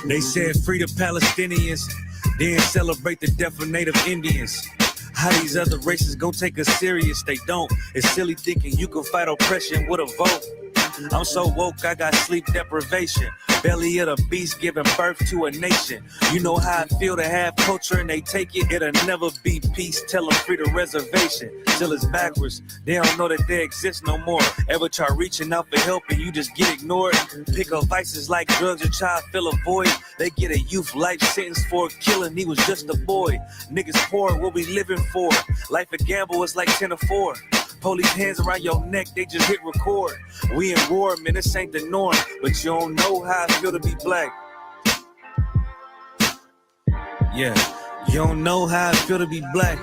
They said free the Palestinians, then celebrate the death of native Indians. How these other races gon' take us serious? They don't. It's silly thinking you can fight oppression with a vote. I'm so woke, I got sleep deprivation. Belly of the beast giving birth to a nation. You know how I feel to have culture and they take it. It'll never be peace. Tell them free the reservation. Till it's backwards. They don't know that they exist no more. Ever try reaching out for help and you just get ignored? Pick up vices like drugs, your child fill a void. They get a youth life sentence for a killing. He was just a boy. Niggas poor, what we living for? Life a gamble, it's like 10 or 4. Police hands around your neck, they just hit record. We in war, man, this ain't the norm. But you don't know how I feel to be black. Yeah, you don't know how I feel to be black.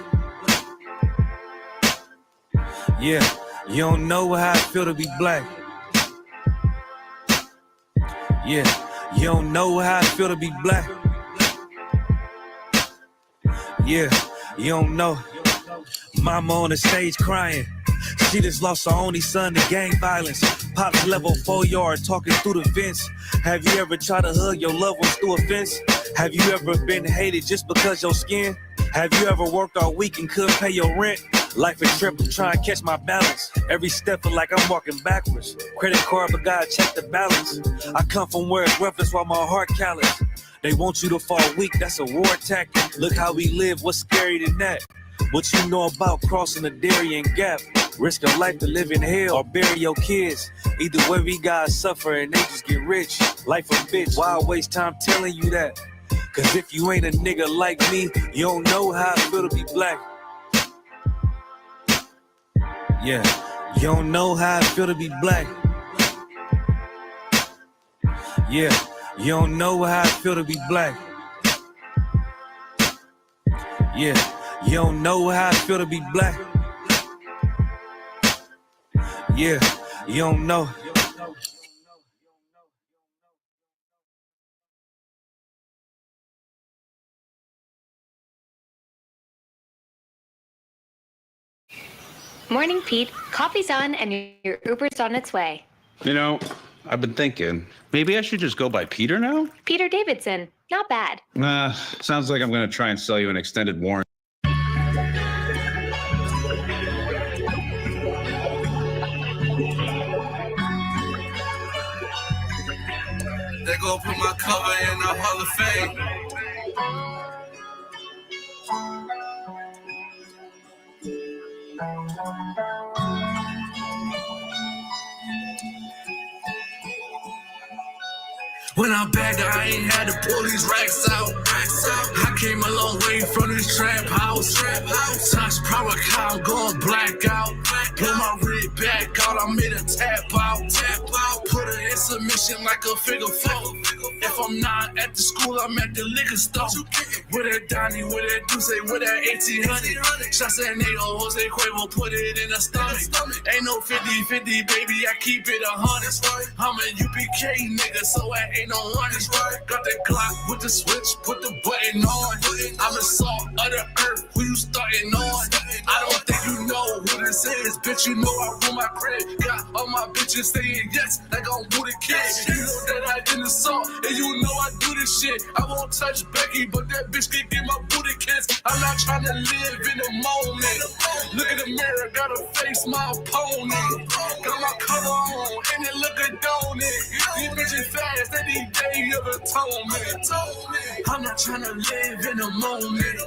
Yeah, you don't know how I feel to be black. Yeah, you don't know how I feel to be black. Yeah, you don't know. Mama on the stage crying. She just lost her only son to gang violence. Pops level 4 yard talking through the fence. Have you ever tried to hug your loved ones through a fence? Have you ever been hated just because your skin? Have you ever worked all week and couldn't pay your rent? Life a trip, I'm trying to catch my balance. Every step feel like I'm walking backwards. Credit card, but gotta check the balance. I come from where it's rough, that's why my heart callous. They want you to fall weak, that's a war tactic. Look how we live, what's scary than that? What you know about crossing the Darien Gap? Risk of life to live in hell or bury your kids. Either way we gotta suffer and they just get rich. Life a bitch, why I waste time telling you that? Cause if you ain't a nigga like me, you don't know how I feel to be black. Yeah, you don't know how I feel to be black. Yeah, you don't know how I feel to be black. Yeah, you don't know how I feel to be black. Yeah, you don't know. Morning, Pete. Coffee's on and your Uber's on its way. You know, I've been thinking, maybe I should just go by Peter now? Peter Davidson. Not bad. Sounds like I'm going to try and sell you an extended warranty. They gon' put my cover in the Hall of Fame. When I'm back, I ain't had to pull these racks out. I came a long way from this trap house. Touch power cow, I'm going black out. Pull my rig back out, I made a tap out. Put her in submission like a figure four. If I'm not at the school, I'm at the liquor store. With that Donnie, with that Deuce, with that 1800. Shots at Nato, Jose Cuervo, put it in the stomach. Ain't no 50-50, baby, I keep it 100. I'm a UPK nigga, so I ain't no runners. Got that Glock with the switch, put the button on. I'm the salt of the earth, who you starting on? I don't think you know who this is, bitch, you know I rule my crib. Got all my bitches saying yes, like I'm Buddha Kid. You know that I in the salt, and you know I do this shit. I won't touch Becky, but that bitch can get my booty kiss. I'm not trying to live in the moment. Look in the mirror, gotta face my opponent. Got my color on, and it look good, don't it? These bitches fast, any day of atonement. I'm not trying to live in the moment.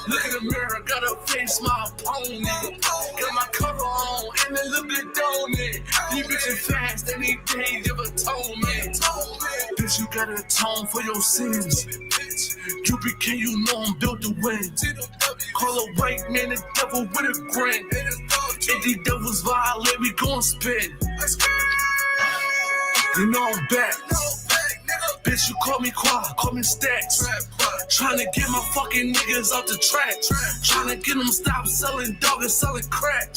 Look in the mirror, gotta face my opponent. Got my cover on, and it look good, don't it? These bitches fast, any day of atonement. Bitch, you gotta atone for your sins. UPK, you know I'm built to win. Call a white man the devil with a grin. If these devils violate, we gon' spin. You know I'm back. Bitch, you call me Quad, call me Stacks. Tryna get my fucking niggas off the track. Tryna get them stop selling dog and selling crack.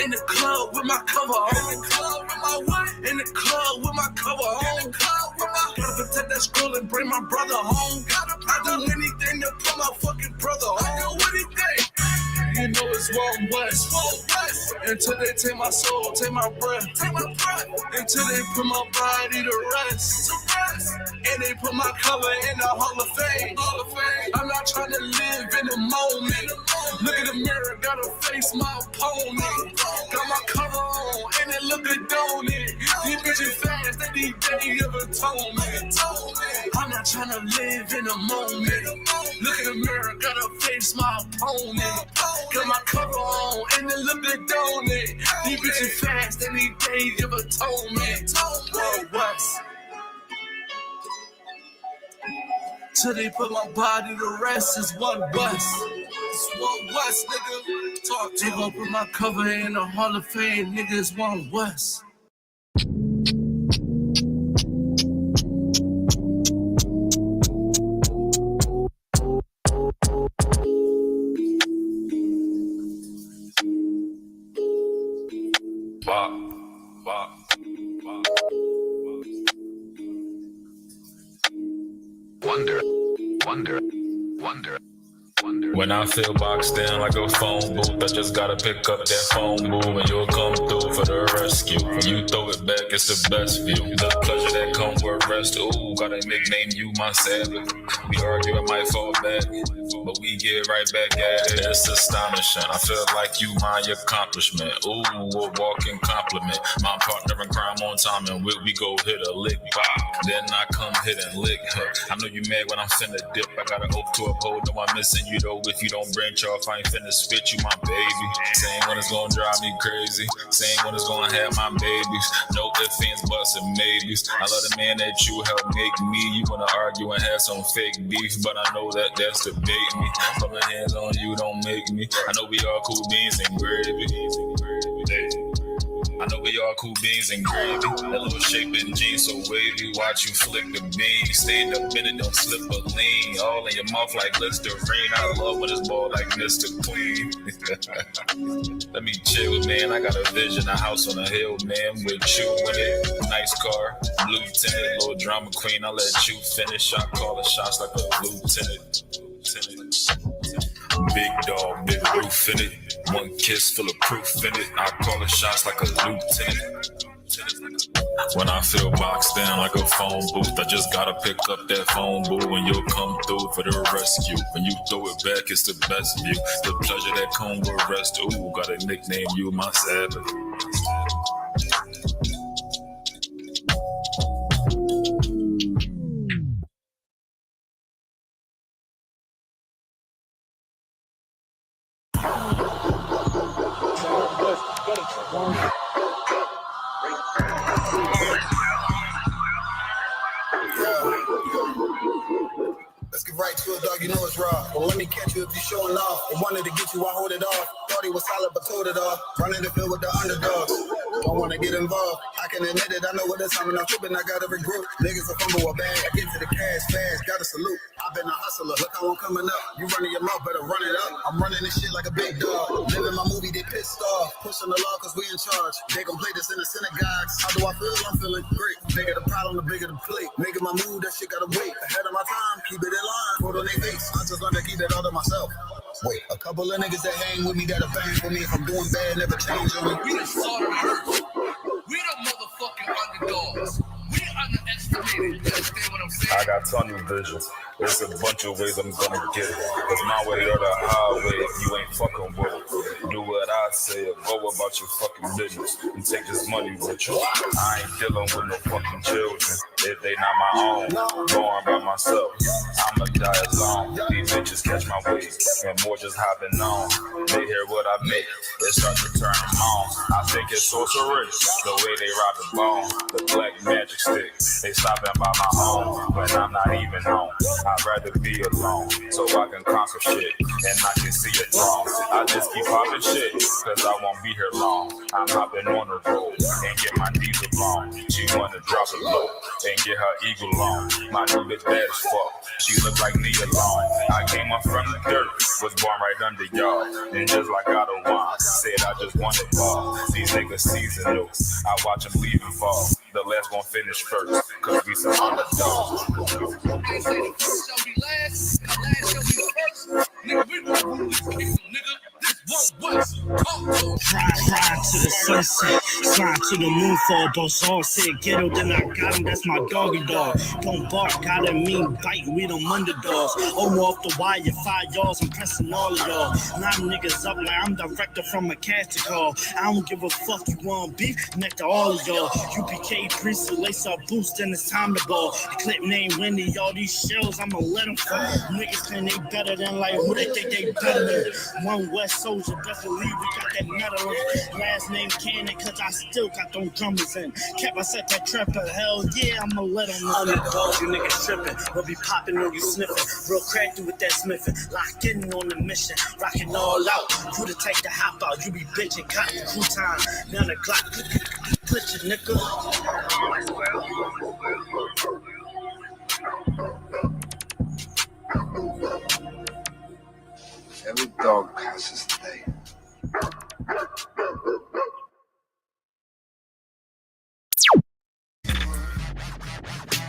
In the club with my cover on. In the club with my cover on. Gotta protect that scroll and bring my brother home. I do anything to put my fucking brother home. You know it's niggas want west. Until they take my soul, take my breath. Until they put my body to rest. And they put my cover in the Hall of Fame. I'm not trying to live in the moment. Look in the mirror, gotta face my opponent. Got my cover on, and it look good, don't it? These bitches fast, they need day of atonement. I'm not trying to live in the moment. Look in the mirror, gotta face my opponent. Got my cover on, and it look good, don't it? These bitches fast, they need day of atonement. World West. Till they put my body to rest, it's one West. It's one West, nigga. Talk to gon' put my cover in the Hall of Fame, nigga. It's one West. When I feel boxed in like a phone booth, I just gotta pick up that phone booth and you'll come through for the rescue. When you throw it back, it's the best view. The pleasure that comes with rest. Ooh, gotta nickname you my savage. We argue, I might fall back, but we get right back at it. It's astonishing. I feel like you my accomplishment. Ooh, a walking compliment. My partner in crime on time, and we go hit a lick, bop. Then I come hit and lick her. I know you mad when I'm finna dip. I got an oath to uphold. No, I'm missing you though. If you don't branch off, I ain't finna spit you, my baby. Same one is gonna drive me crazy. Same one is gonna have my babies. No ifs, ands, buts, and maybes. I love the man that you helped make me. You wanna argue and have some fake beef, but I know that that's debate me. Put my hands on you, don't make me. I know we all cool beans and gravy. I know we all cool beans and gravy. That little shape in jeans so wavy. Watch you flick the bean. Stand up in it, don't slip a lean. All in your mouth like Listerine. I love when it's ball like Mr. Queen. Let me chill, man. I got a vision, a house on a hill, man. With you in it. Nice car, blue tinted, little drama queen. I'll let you finish. I call the shots like a lieutenant. Big dog, big roof in it. One kiss full of proof in it. I call the shots like a lieutenant. When I feel boxed in like a phone booth, I just gotta pick up that phone booth and you'll come through for the rescue. When you throw it back, it's the best view. The pleasure that comes with rest. Ooh, gotta nickname you my savage. Let's get right to it, dog. You know it's raw. Well, let me catch you if you're showing off. I wanted to get you, I hold it off. Thought he was solid, but told it off. Running the field with the underdogs. Don't want to get involved. I can admit it. I know what it's coming. I'm tripping. I got every group. Niggas a fumble a bag. I get to the cash fast. Got to salute. I've been a hustler. Look how I'm coming up. You running your mouth, better run it up. I'm running this shit like a big dog. Living my movie, they pissed off. Pushing the law cause we in charge. They gon' play this in the synagogues. How do I feel? I'm feeling great. Bigger the problem, the bigger the plate. Making my move, that shit gotta wait. Ahead of my time, keep it in line. Put on their face. I just learned to keep it all to myself. Wait, a couple of niggas that hang with me that'll bang for me. If I'm doing bad, never change on me. We the salt of earth. We the motherfucking underdogs. We underestimated. You understand what I'm saying? I got tunnel vision. There's a bunch of ways I'm gonna get it. It's my way or the highway if you ain't fucking with it. Do what I say or go about your fucking business. And take this money with you. I ain't dealing with no fucking children. If they not my own, going by myself. I'ma die alone. These bitches catch my wave. And more just hopping on. They hear what I make. They start to turn them on. I think it's sorcery. The way they rob the bone. The black magic stick. They stopping by my home. But I'm not even home. I'd rather be alone, so I can conquer shit, and I can see it wrong. I just keep popping shit, cause I won't be here long. I'm hopping on the road, and get my diesel blown. She wanna drop it low, and get her eagle on. My new bitch bad as fuck, she look like me alone. I came up from the dirt, was born right under y'all. And just like God of wine, said I just wanted ball. These niggas seasonal, I watch them leave and fall. The last gon' finish first, cause we some underdogs. Shall be last, and the last shall be first. Nigga, we gon' rule this kingdom, nigga. This Fly to the sunset, slide to the moon for a boss. All said ghetto, then I got him, that's my doggy dog. Don't bark, I didn't mean bite, we them underdogs. Off the wire, 5 yards, I'm pressing all of y'all. 9 niggas up like I'm director from a casting call. I don't give a fuck, you want beef, neck to all of y'all. UPK priest, so lace up boost, then it's time to ball. The clip name Wendy, all these shells, I'ma let them fall. Niggas claim they better than like who they think they better than. One West Soldier, best believe we got that metal in. Last name Cannon, cause I still got them drummers in. Kept I set that trapper, hell yeah, I'ma let them know. Underdogs, you niggas tripping, we'll be popping on you sniffing. Real crafty with that smithing, locked in on the mission, rocking all out. You the type to hop out, you be bitching, cotton crew time. Now the clock, glitching, nigga. Every dog has his day.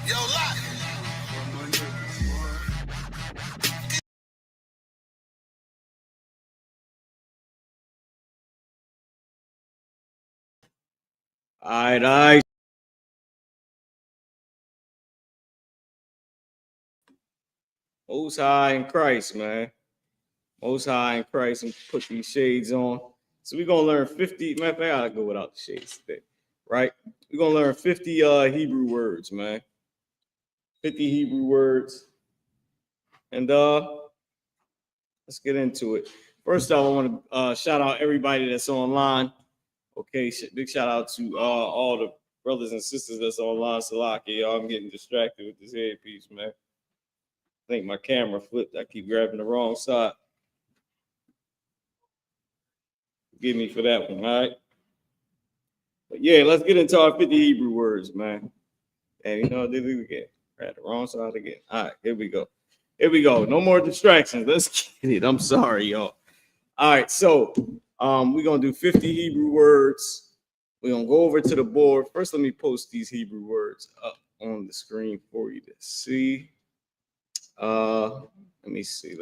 Yo, Lock. All right. Most high in Christ, man. Most high in Christ, and put these shades on. So we're gonna learn 50. Matter of fact, I gotta go without the shades today, right? We're gonna learn 50 Hebrew words, man. 50 Hebrew words. And let's get into it. First off, I want to shout out everybody that's online. Okay, big shout out to all the brothers and sisters that's online. Salaki, y'all, I'm getting distracted with this headpiece, man. I think my camera flipped. I keep grabbing the wrong side. Forgive me for that one, all right? But yeah, let's get into our 50 Hebrew words, man. And you know, did we again? I had the wrong side again. All right, here we go. Here we go. No more distractions. Let's get it. I'm sorry, y'all. All right, so we're gonna do 50 Hebrew words. We're gonna go over to the board. First, let me post these Hebrew words up on the screen for you to see. Let me see.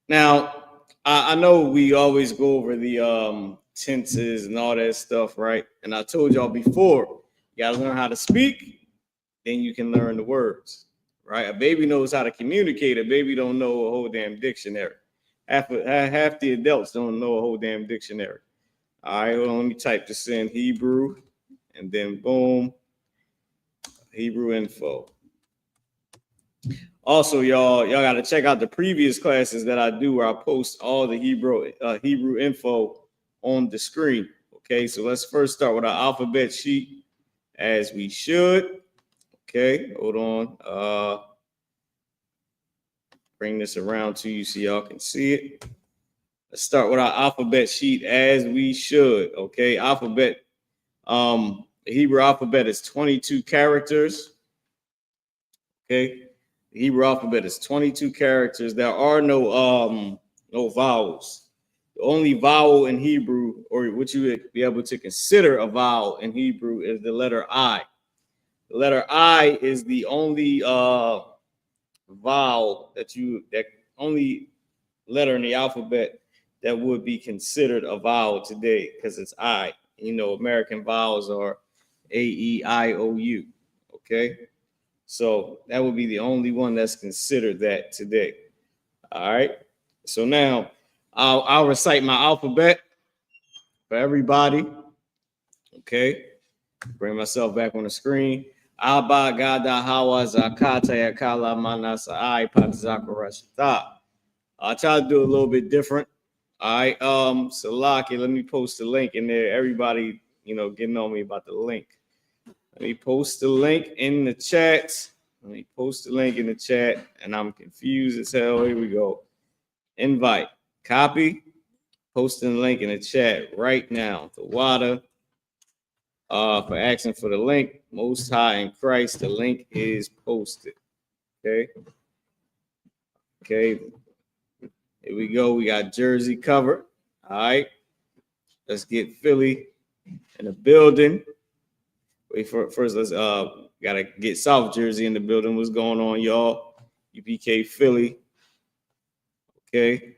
Now, I know we always go over the tenses and all that stuff, right? And I told y'all before, you gotta learn how to speak, then you can learn the words, right? A baby knows how to communicate. A baby don't know a whole damn dictionary. Half the adults don't know a whole damn dictionary. All right, hold on, let me type this in Hebrew, and then boom, Hebrew info. Also, y'all got to check out the previous classes that I do where I post all the Hebrew info on the screen. Okay, so let's first start with our alphabet sheet, as we should. Okay, hold on. Bring this around to you so y'all can see it. Let's start with our alphabet sheet, as we should. Okay, alphabet. The Hebrew alphabet is 22 characters. Okay. The Hebrew alphabet is 22 characters. There are no vowels. The only vowel in Hebrew, or what you would be able to consider a vowel in Hebrew, is the letter I. The letter I is the only vowel that only letter in the alphabet that would be considered a vowel today, because it's I. You know, American vowels are A-E-I-O-U. Okay. So that would be the only one that's considered that today. All right. So now I'll recite my alphabet for everybody. Okay. Bring myself back on the screen. Abba Gada Hawa Zakata Yakala Manasa I Patzakarashita. I'll try to do a little bit different. All right. Salaki, let me post the link in there. Everybody, getting on me about the link. Let me post the link in the chat. And I'm confused as hell. Here we go. Invite. Copy. Posting the link in the chat right now. The water. For asking for the link. Most High in Christ. The link is posted. Okay. Here we go. We got Jersey covered. All right. Let's get Philly in the building. Wait for first. Let's gotta get South Jersey in the building. What's going on, y'all? UPK Philly. Okay.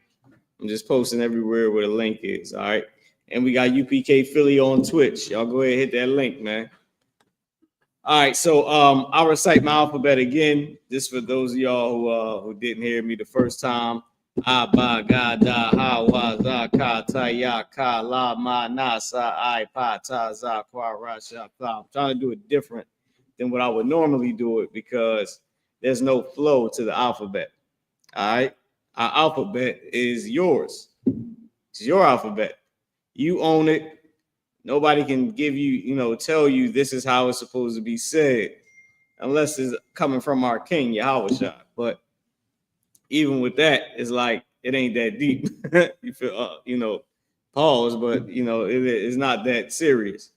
I'm just posting everywhere where the link is. All right. And we got UPK Philly on Twitch. Y'all go ahead and hit that link, man. All right. So I'll recite my alphabet again, just for those of y'all who didn't hear me the first time. Ba ga da ha wa za ka ta ya ka la ma na sa I pa ta za kwa ra sha pa. I'm trying to do it different than what I would normally do it because there's no flow to the alphabet. All right. Our alphabet is yours. It's your alphabet. You own it. Nobody can give you, tell you this is how it's supposed to be said, unless it's coming from our king, Yahweh. But even with that, it's like it ain't that deep. You feel, pause, but it's not that serious.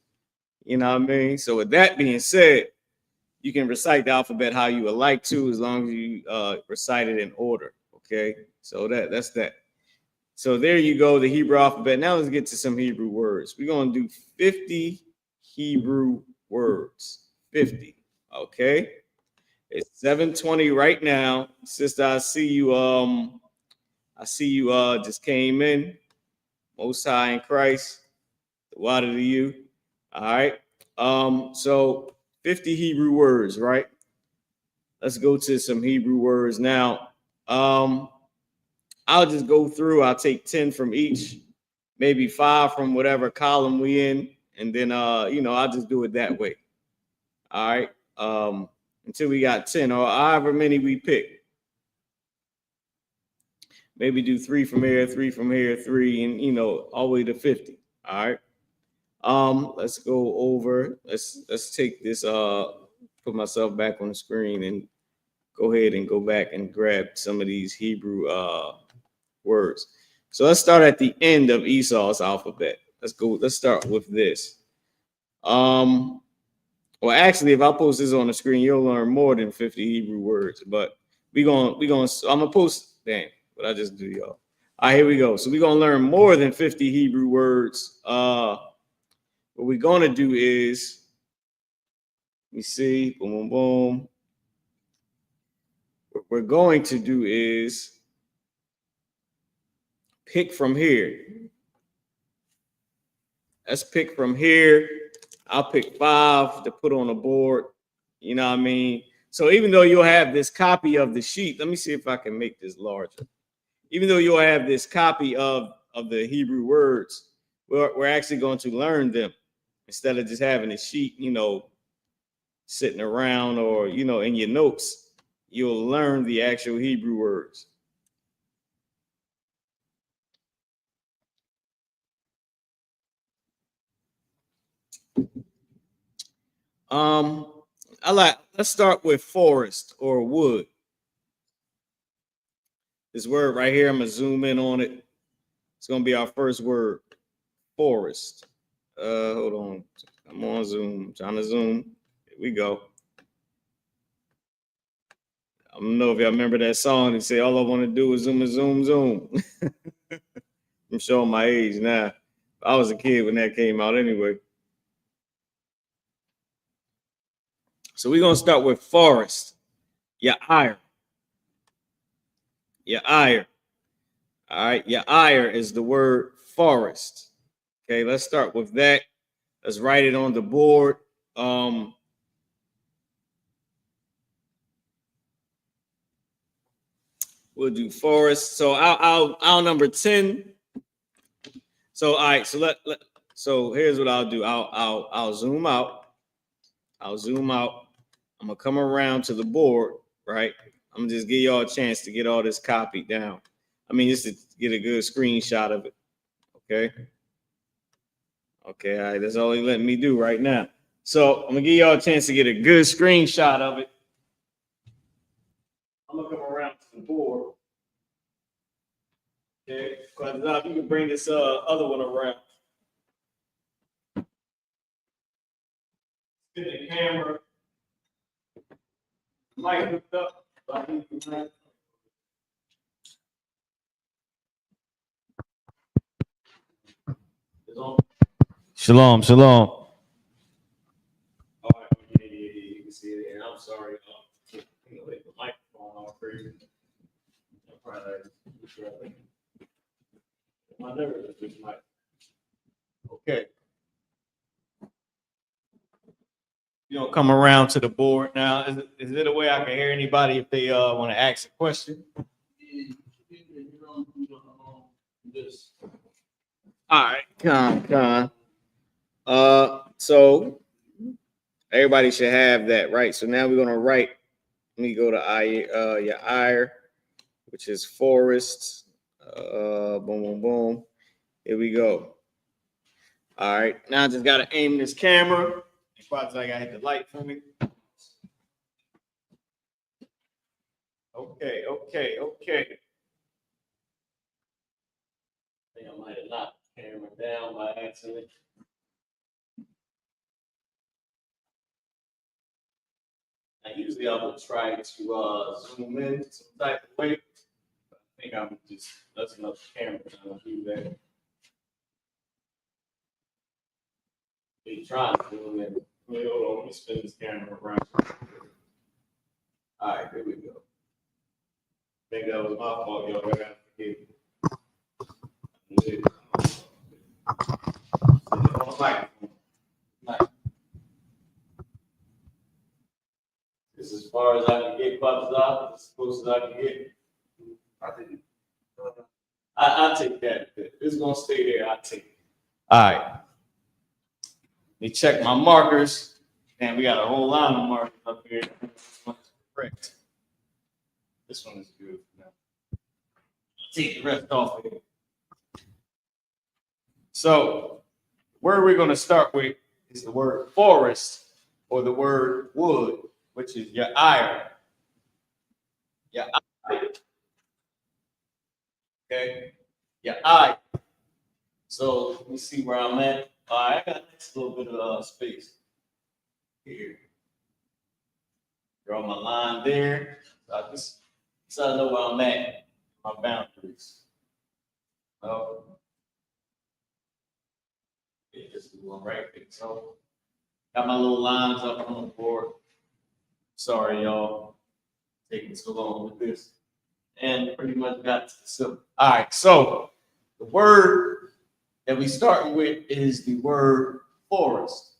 You know what I mean? So with that being said, you can recite the alphabet how you would like to, as long as you recite it in order. Okay, so that's that. So there you go, the Hebrew alphabet. Now let's get to some Hebrew words. We're gonna do 50 Hebrew words. 50. Okay. It's 7:20 right now. Sister, I see you just came in. Most High in Christ. The water to you. All right. So 50 Hebrew words, right? Let's go to some Hebrew words now. I'll just go through. I'll take 10 from each, maybe 5 from whatever column we in, and then I'll just do it that way. All right. Until we got 10 or however many we pick. Maybe do 3 from here, 3 from here, 3, and all the way to 50. All right. Let's go over. Let's take this. Put myself back on the screen and go ahead and go back and grab some of these Hebrew words. So let's start at the end of Esau's alphabet. Let's start with this. Well, actually, if I post this on the screen, you'll learn more than 50 Hebrew words. But I'm gonna post. Damn, what I just do, y'all. All right, here we go. So we're gonna learn more than 50 Hebrew words. What we're gonna do is, let me see, boom, boom, boom. What we're going to do is pick from here. Let's pick from here. I'll pick 5 to put on the board. You know what I mean? So even though you'll have this copy of the sheet, let me see if I can make this larger. Even though you'll have this copy of the Hebrew words, we're actually going to learn them instead of just having a sheet, sitting around or, in your notes. You'll learn the actual Hebrew words. Let's start with forest or wood. This word right here, I'm gonna zoom in on it. It's gonna be our first word, forest. Hold on, I'm on Zoom. I'm trying to zoom. Here we go. I don't know if y'all remember that song. They say all I want to do is zoom and zoom, zoom. I'm showing my age now. I was a kid when that came out anyway. So we're gonna start with forest. Yair. Yair. All right, Yair is the word forest. Okay, let's start with that. Let's write it on the board. We'll do forest. So I'll number 10. So all right, so here's what I'll do. I'll zoom out. I'll zoom out. I'm gonna come around to the board, right? I'm gonna just give y'all a chance to get all this copied down. I mean, just to get a good screenshot of it. Okay. Okay, all right, that's all he's letting me do right now. So I'm gonna give y'all a chance to get a good screenshot of it. I'm gonna come around to the board. Okay, because you can bring this other one around. Spin the camera. Mic hooked up. Shalom, shalom. All right, yeah, you can see it. And I'm sorry, the microphone all crazy. My nerves just might. Okay. You don't come around to the board now. Is it a way I can hear anybody if they want to ask a question? All right, con. So everybody should have that, right? So now we're gonna write. Let me go to your ire, which is forest. Boom. Here we go. All right, now I just gotta aim this camera. Probably I gotta hit the light for me. Okay. I think I might have knocked the camera down by accident. Now, usually I would try to zoom in some type of way. I think I'm just messing up the camera trying to do that. Be trying to zoom in. Hold on, let me spin this camera around. All right, here we go. I think that was my fault, y'all. I gotta forgive me. This is as far as I can get, Pops off. As close as I can get. I'll take that. It's gonna stay there. I'll take it. All right. Let me check my markers. And we got a whole line of markers up here. This one is correct. This one is good. Take the rest off of it. So, where we're going to start with is the word forest or the word wood, which is your ire. Your eye. Okay? Your eye. So, let me see where I'm at. All right, I got this little bit of space here. Draw my line there. So I know where I'm at, my boundaries. Oh. Yeah, just do one right there. So, got my little lines up on the board. Sorry, y'all, taking so long with this. And pretty much got to the simple. All right, so the word that we starting with is the word forest.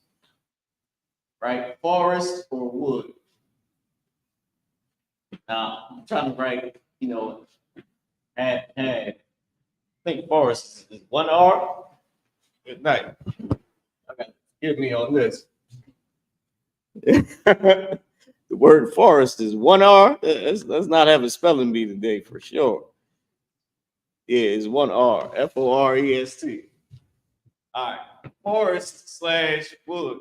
Right? Forest or wood. Now, I'm trying to write, I think forest is one R. Good night. Okay, give me on this. The word forest is one R. Let's not have a spelling bee today for sure. Yeah, it's one R. Forest. All right. Forest / wood.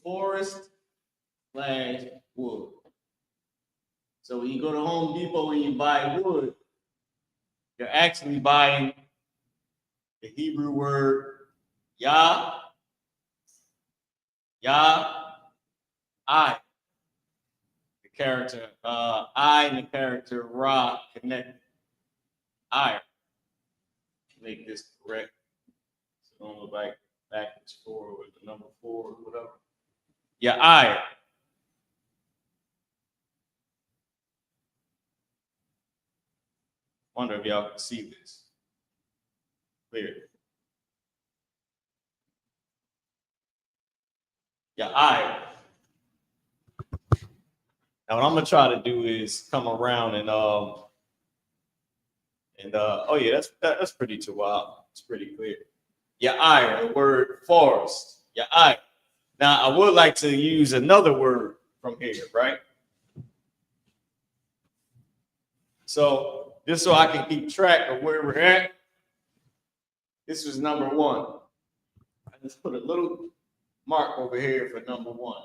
Forest / wood. So when you go to Home Depot and you buy wood, you're actually buying the Hebrew word Yah, I. The character I and the character Ra connect. I. Make this correct. So don't look like backwards 4 with the number 4 or whatever. Yeah, I. Wonder if y'all can see this clearly. Yeah, I. Now what I'm gonna try to do is come around and oh yeah, that's pretty too wild. It's pretty clear. Yeah, I. The word forest. Yeah, I. Now I would like to use another word from here, right? So just so I can keep track of where we're at, this was number 1. I just put a little mark over here for number 1.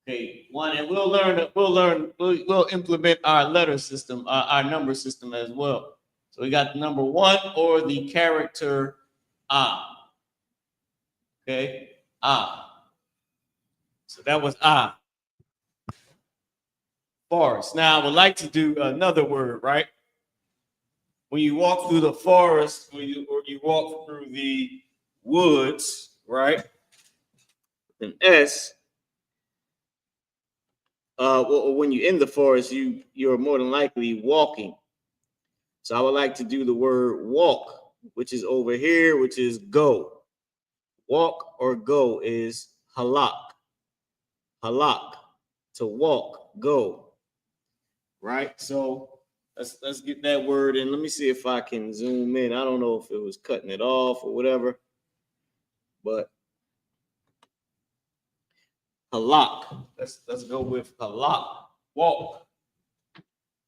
Okay, 1, and we'll implement our letter system, our number system as well. So we got the number 1 or the character ah. Okay, ah. So that was ah. Forest. Now I would like to do another word, right? When you walk through the forest, or you walk through the woods, right? An S. Well, when you're in the forest, you're more than likely walking. So I would like to do the word walk, which is over here, which is go. Walk or go is halak. Halak, to walk, go. Right? So let's get that word in. Let me see if I can zoom in. I don't know if it was cutting it off or whatever, but halak. Let's go with halak. Walk.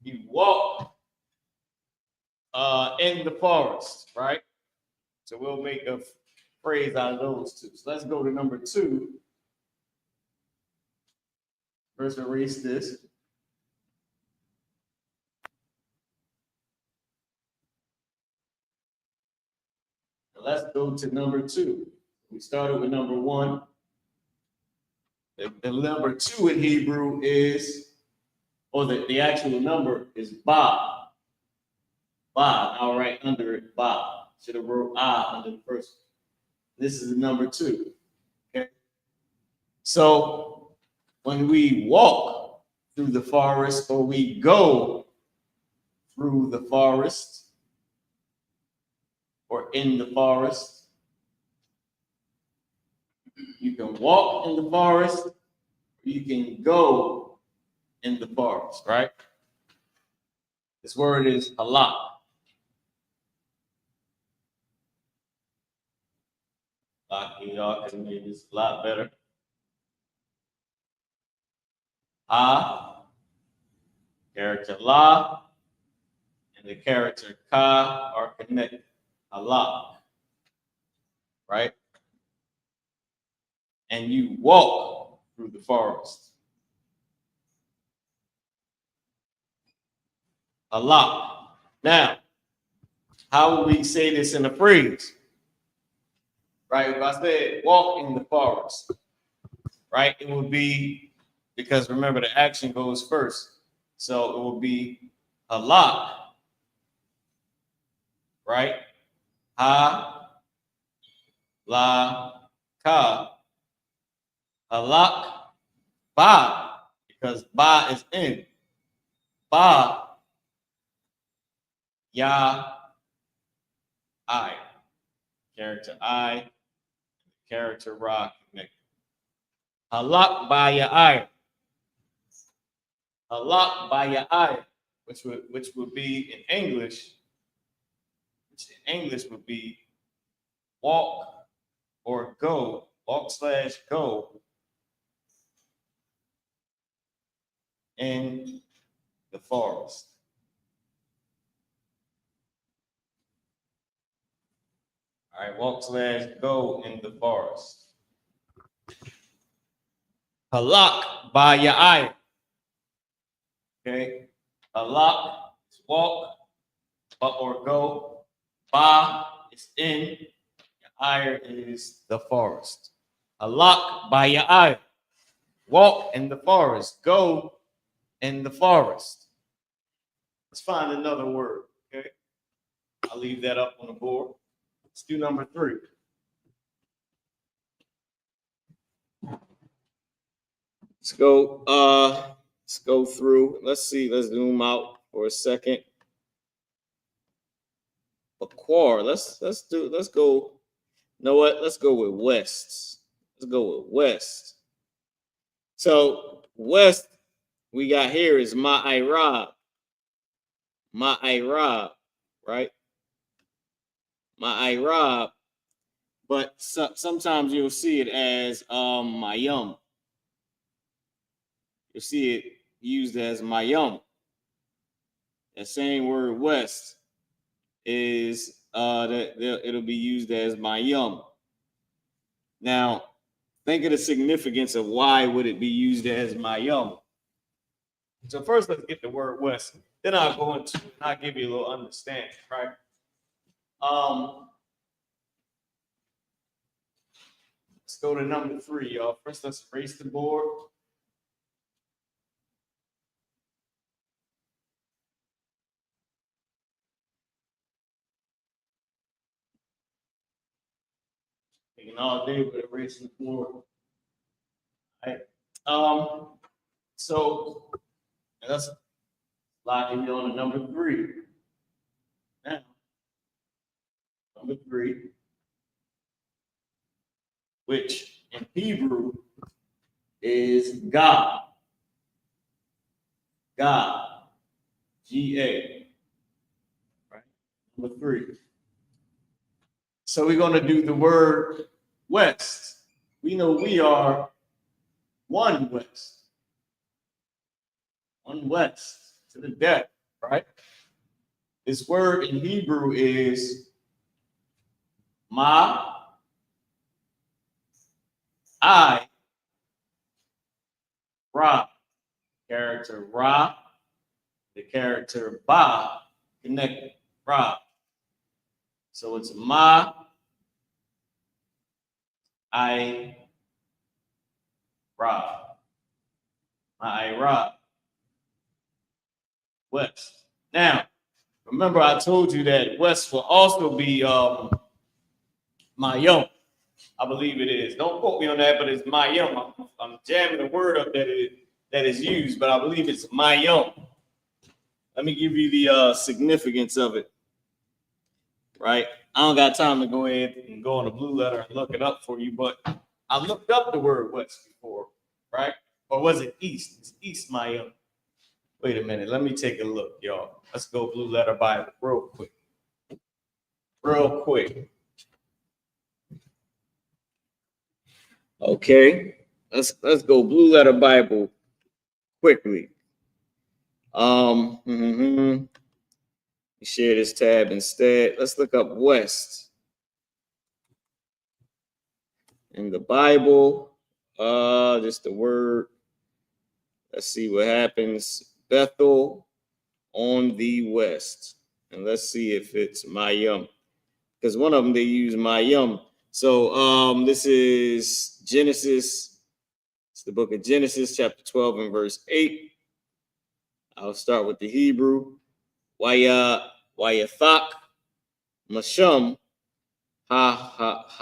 You walk in the forest, right? So we'll make a phrase out of those two. So let's go to number 2. First, erase this. Let's go to number 2. We started with number 1. The number 2 in Hebrew is, or the actual number is ba. Ba, now right under it, ba. Should have wrote ah under the first one. This is the number 2. Okay. So when we walk through the forest or we go through the forest or in the forest, you can walk in the forest, or you can go in the forest, right? This word is halak. Y'all can make this a lot better. Character la, and the character ka are connected. Halak, right? And you walk through the forest. Halak. Now, how would we say this in a phrase? Right? If I said walk in the forest, right? It would be, because remember the action goes first. So it will be halak, right? Ha, la, ka. Halak, ba, because ba is in. Ba, ya, I. Character I, character ra connected. Halak ba ya I. Halak ba ya I, which would be in English, would be walk or go, walk/go in the forest. All right, walk/go in the forest. Halak ba ya I. Okay, halak is walk or go. Ba is in. Ayr is the forest. Halak by your eye. Walk in the forest. Go in the forest. Let's find another word. Okay. I'll leave that up on the board. Let's do number 3. Let's go through. Let's see. Let's zoom out for a second. Aquar. Let's go. You know what? Let's go with West. Let's go with West. So West we got here is Ma'irab. Ma'irab, right? Ma'irab. But sometimes you'll see it as Mayum. You'll see it used as Mayum. The same word West is it'll be used as Mayum. Now, think of the significance of why would it be used as Mayum. So first, let's get the word West. Then I'll go into and I'll give you a little understanding, right? Let's go to number 3, y'all. First, let's erase the board. Taking all day with erasing the board. All right. So let's lock in on number 3. Now, number 3, which in Hebrew is God. God. G-A. Right? Number 3. So we're going to do the word west. We know we are one west. One west to the depth, right? This word in Hebrew is ma, I, ra. Character ra, the character ba, connected, ra. So it's ma, I, ra. Ma, I, ra. West. Now, remember I told you that west will also be Mayum. I believe it is. Don't quote me on that, but it's Mayum. I'm jamming a word up that is used, but I believe it's Mayum. Let me give you the significance of it. Right? I don't got time to go ahead and go on the blue letter and look it up for you, but I looked up the word west before, right? Or was it east? It's East Mayum. Wait a minute. Let me take a look, y'all. Let's go blue letter Bible real quick. Real quick. Okay. Let's go blue letter Bible quickly. Share this tab instead. Let's look up west in the Bible. Just the word. Let's see what happens. Bethel on the west. And let's see if it's Mayum. Because one of them they use Mayum. So this is Genesis. It's the book of Genesis, chapter 12 and verse 8. I'll start with the Hebrew. Wayathak Mashum Hahara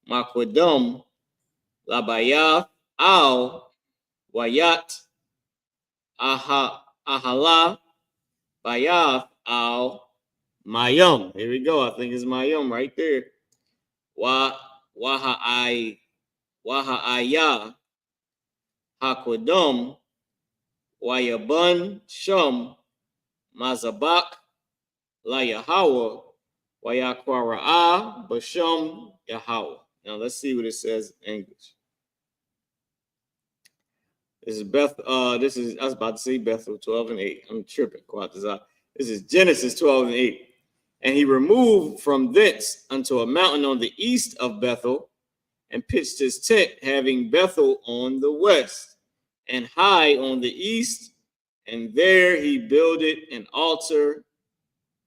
Makwadum Labayath Al Wayat Ahala Bayath Al Mayum. Here we go. I think it's Mayum right there. Waha'aya Hakwadum Wayabun Shum Mazabak La Yahweh Wayakwara Bashum Yahweh. Now let's see what it says in English. This is I was about to say Bethel 12 and 8. I'm tripping. This is Genesis 12 and 8. And he removed from thence unto a mountain on the east of Bethel, and pitched his tent, having Bethel on the west, and Hai on the east, and there he builded an altar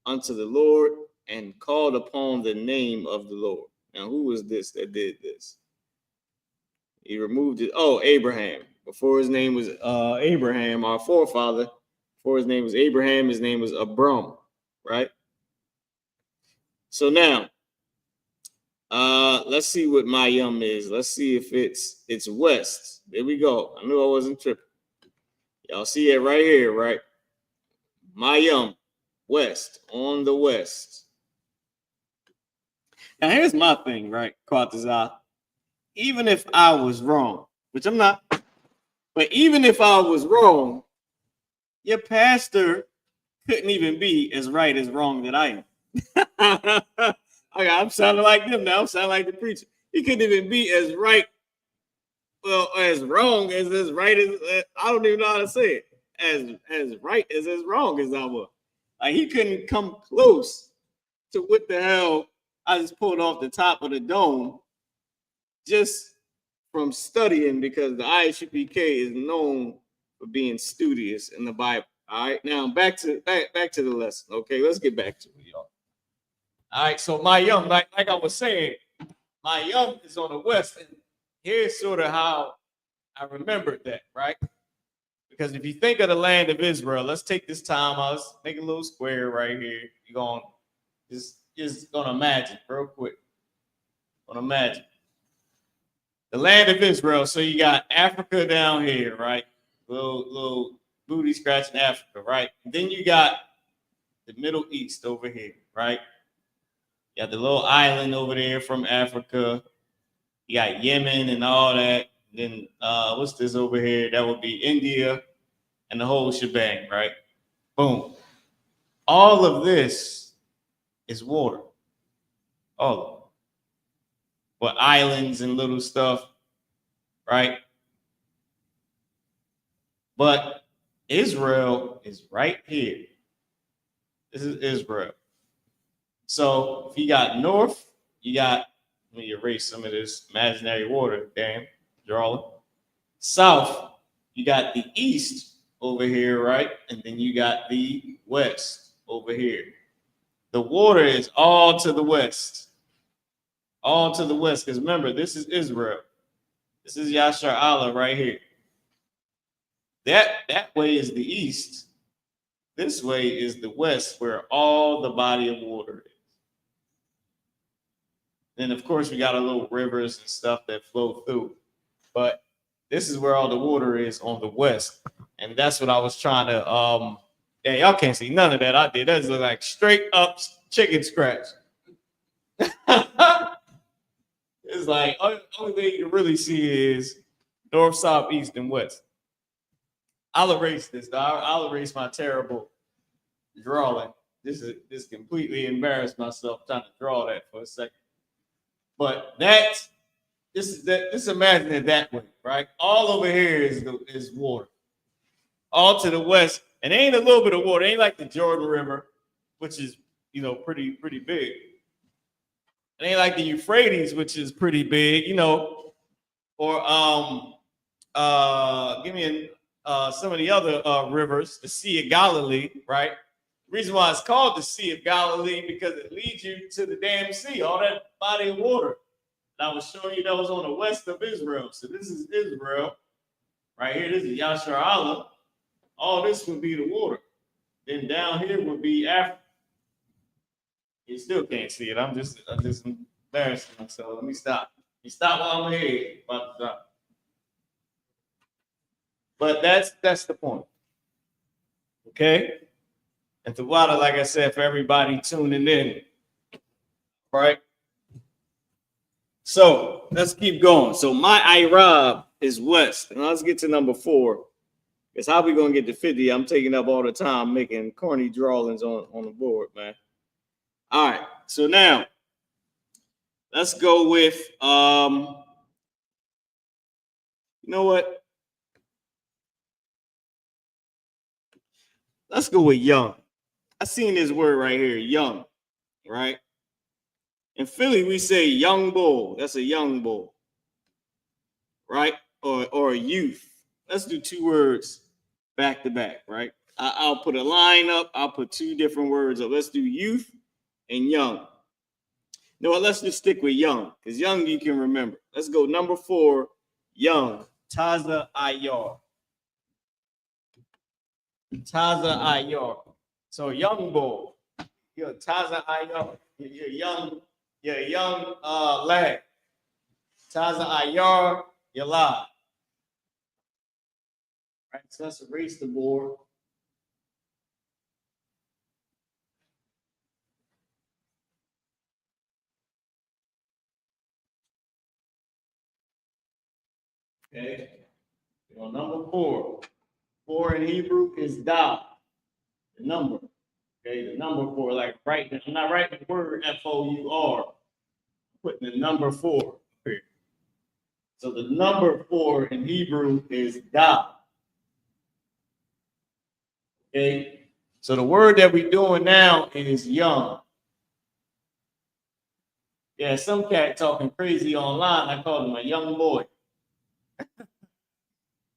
unto the Lord, and called upon the name of the Lord. Now, who was this that did this? He removed it. Oh, Abraham. Before his name was Abraham, our forefather. Before his name was Abraham, his name was Abram, right? So now, let's see what Mayum is. Let's see if it's west. There we go. I knew I wasn't tripping. Y'all see it right here, right? Mayum, west, on the west. Now here's my thing, right, Quatazah. Even if I was wrong, which I'm not, but even if I was wrong, your pastor couldn't even be as right as wrong that I am. Okay, I'm sounding like them now. I'm sounding like the preacher. He couldn't even be as right, well, as wrong as right as I don't even know how to say it. As right as wrong as I was. Like he couldn't come close to what the hell I just pulled off the top of the dome just from studying, because the ISUPK is known for being studious in the Bible. All right, now back to the lesson. Okay, let's get back to it, y'all. All right, so Mayum, like I was saying, Mayum is on the west, and here's sort of how I remembered that, right? Because if you think of the land of Israel, let's take this time. Let's make a little square right here. You're going to just just gonna imagine real quick. Gonna imagine the land of Israel. So you got Africa down here, right? Little booty scratching Africa, right? And then you got the Middle East over here, right? You got the little island over there from Africa. You got Yemen and all that. Then what's this over here? That would be India and the whole shebang, right? Boom. All of this is water. All of it. But islands and little stuff, right? But Israel is right here. This is Israel. So if you got north, you got, let me erase some of this imaginary water, damn, drawing. South, you got the east over here, right? And then you got the west over here. The water is all to the west. All to the west. Because remember, this is Israel. This is Yashar Allah right here. That way is the east. This way is the west, where all the body of water is. Then, of course, we got our little rivers and stuff that flow through. But this is where all the water is on the west. And that's what I was trying to, yeah, y'all can't see none of that I did. That's like straight up chicken scratch. It's like, only thing you can really see is north, south, east, and west. I'll erase this, though. I'll erase my terrible drawing. This completely embarrassed myself trying to draw that for a second. But just imagine it that way, right? All over here is water. All to the west, and it ain't a little bit of water. It ain't like the Jordan River, which is, you know, pretty big. It ain't like the Euphrates, which is pretty big, you know, or give me some of the other rivers, the Sea of Galilee, right? The reason why it's called the Sea of Galilee because it leads you to the damn sea, all that body of water. And I was showing you that was on the west of Israel. So this is Israel, right here. This is Yashar Allah. All this would be the water. Then down here would be Africa. You still can't see it. I'm just embarrassing myself. Let me stop. You stop while I'm here. About to stop. But that's the point. Okay? And the water, like I said, for everybody tuning in. Right? So let's keep going. So my Irab is west. And let's get to number 4. Because how we gonna get to 50? I'm taking up all the time making corny drawings on the board, man. All right, so now let's go with you know what? Let's go with young. I seen this word right here, young, right? In Philly, we say young bull. That's a young bull, right? Or a youth. Let's do 2 words back to back, right? I'll put a line up. I'll put 2 different words up. Let's do youth and young. You know what? Let's just stick with young, because young you can remember. Let's go number 4, young. Taza Ayar. Taza Ayar. So young boy. You're Taza Ayar. You're young. You're a young lad. Taza Ayar. You're live. Right, so let's erase the board. Okay. On number 4. 4 in Hebrew is da. The number. Okay, the number 4. Like writing. I'm not writing the word F-O-U-R. I'm putting the number 4 here. So the number 4 in Hebrew is da. Okay. So the word that we're doing now is young. Yeah, some cat talking crazy online. I called him a young boy.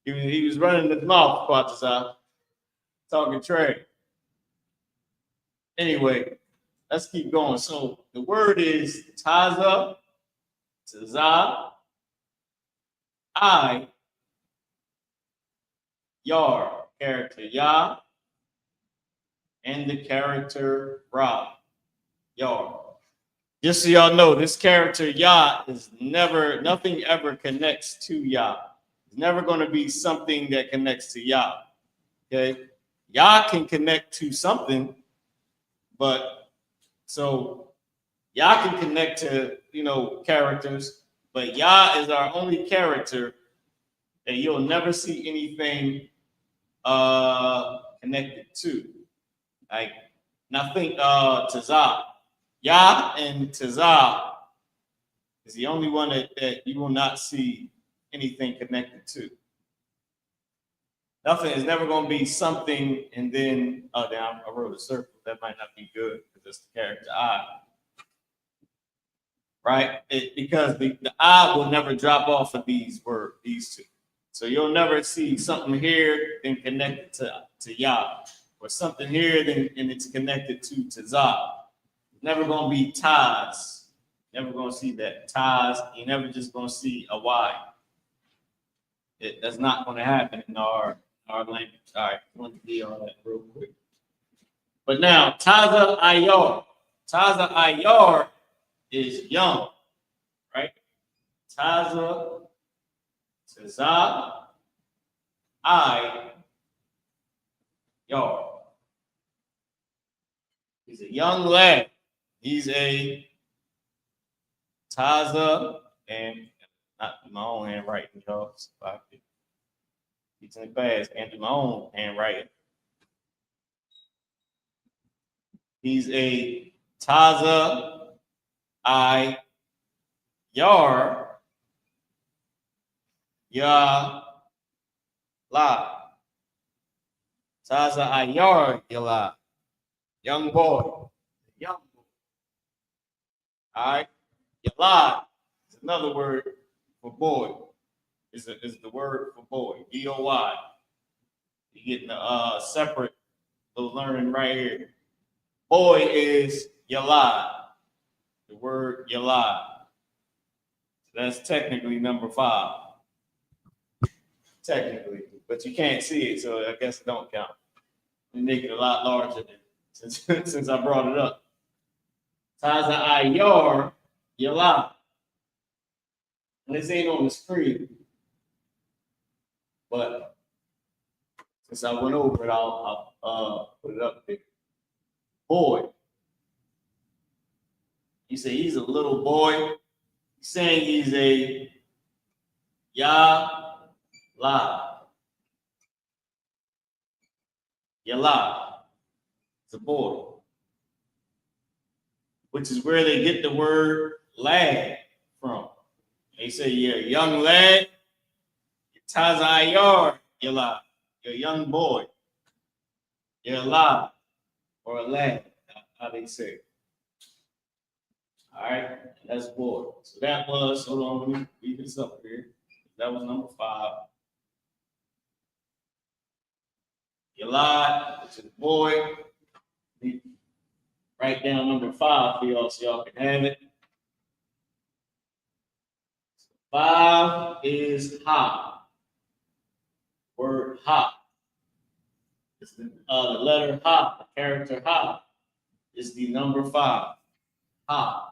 He was running his mouth about this out, talking trash. Anyway, let's keep going. So the word is Taza, Taza, I, Yar, character Yah, and the character Ra, Yar. Just so y'all know, this character Yah is never, nothing ever connects to Yah. It's never going to be something that connects to Yah. Okay, Yah can connect to something, but so Yah can connect to, you know, characters, but Yah is our only character that you'll never see anything connected to. Like, and I think Tazah, Yah and Tazah is the only one that you will not see anything connected to. Nothing is never going to be something, and then I wrote a circle. That might not be good because it's the character I. Right? Because the I will never drop off of these two. So you'll never see something here then connected to Yah, or something here then and it's connected to Tazah. Never going to be Taz. Never going to see that Taz. You're never just going to see a Y. That's not going to happen in our language. All right, I want to be on that real quick. But now, Taza Ayar. Taza Ayar is young, right? Taza, Ayar. He's a young lad. He's a Taza, and not my own handwriting, y'all. It's in the past, and my own handwriting. He's a Taza Ayar Ya La. Taza Ayar Yala. Young boy. Young boy. All right. Yala is another word for boy. Is the word for boy. D-O-Y. You're getting a separate little learning right here. Boy is Yala. The word Yala. So that's technically number 5. Technically. But you can't see it, so I guess it don't count. We make it a lot larger since I brought it up. Taza Ayar Yala. And this ain't on the screen. But since I went over it, I'll put it up there. Boy. You say he's a little boy. He's saying he's a Ya La. Yala. It's a boy. Which is where they get the word lad from. They say you're a young lad. Taza Ayar Yala. You're a young boy. You're a lad. Or a lad. How they say it. All right, that's boy. So that was, hold on, let me read this up here. That was number 5. Yalad, which is boy. Write down number 5 for y'all so y'all can have it. 5 is ha. Word ha. It's the letter ha, the character ha is the number 5. Ha.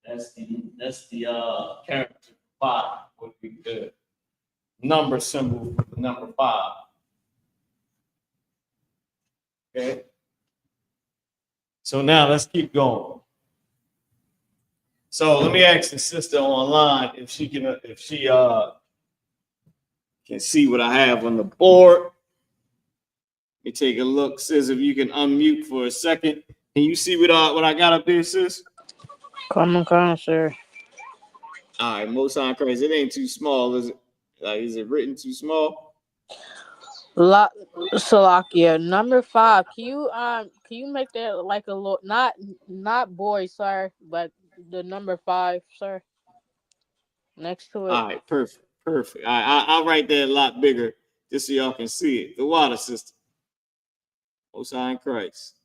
That's the character 5 would be the number symbol for the number 5. Okay. So now let's keep going. So let me ask the sister online if she can see what I have on the board. Let me take a look, sis. If you can unmute for a second. Can you see what I got up there, sis? Come on, sir. All right, Most High Christ. It ain't too small, is it? Like, is it written too small? Salakia, number 5. Can you make that like a little not boy, sir, but the number 5, sir, next to it? All right, perfect. All right, I'll write that a lot bigger just so y'all can see it. The water system. Most High in Christ.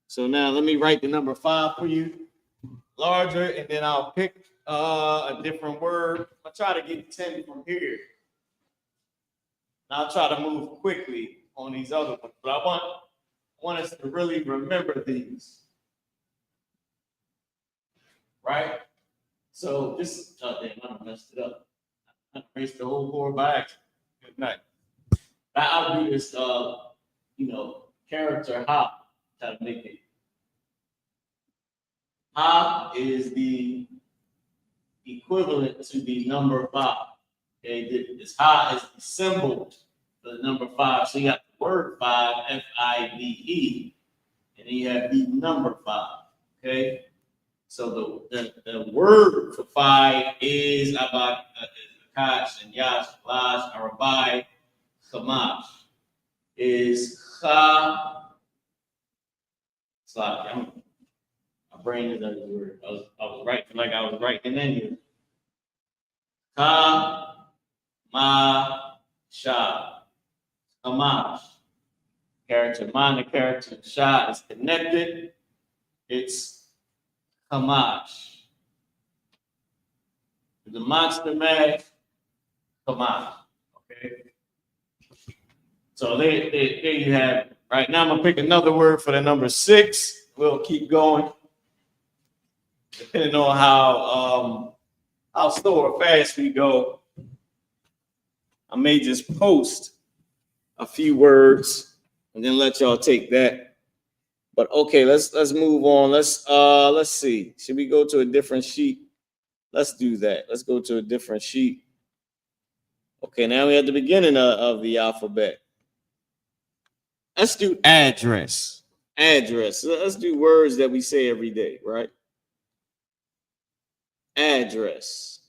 So now let me write the number 5 for you, larger, and then I'll pick a different word. I'll try to get 10 from here. And I'll try to move quickly on these other ones, but I want want us to really remember these. Right? So this, oh damn, I messed it up. I erased the whole board by accident. Good night. I'll do this, character ha. Try to make it. Ha is the equivalent to the number 5. Okay, this ha is the symbol for the number 5. So you got the word 5, F-I-V-E, and then you have the number 5. Okay, so the word for 5 is Akash and Yash, Lash, Arabai, Kamash. Is Cha. My brain is under the word. I was writing like I was writing in English. Ka Ma Sha. Kamash. Character Ma, the character Sha is connected. It's Kamash. The monster mash, Kamash. Okay. So there you have it. Right now, I'm gonna pick another word for the number 6. We'll keep going, depending on how slow or fast we go. I may just post a few words and then let y'all take that. But okay, let's move on. Let's see. Should we go to a different sheet? Let's do that. Let's go to a different sheet. Okay, now we're at the beginning of the alphabet. Let's do address. Address. Let's do words that we say every day, right? Address.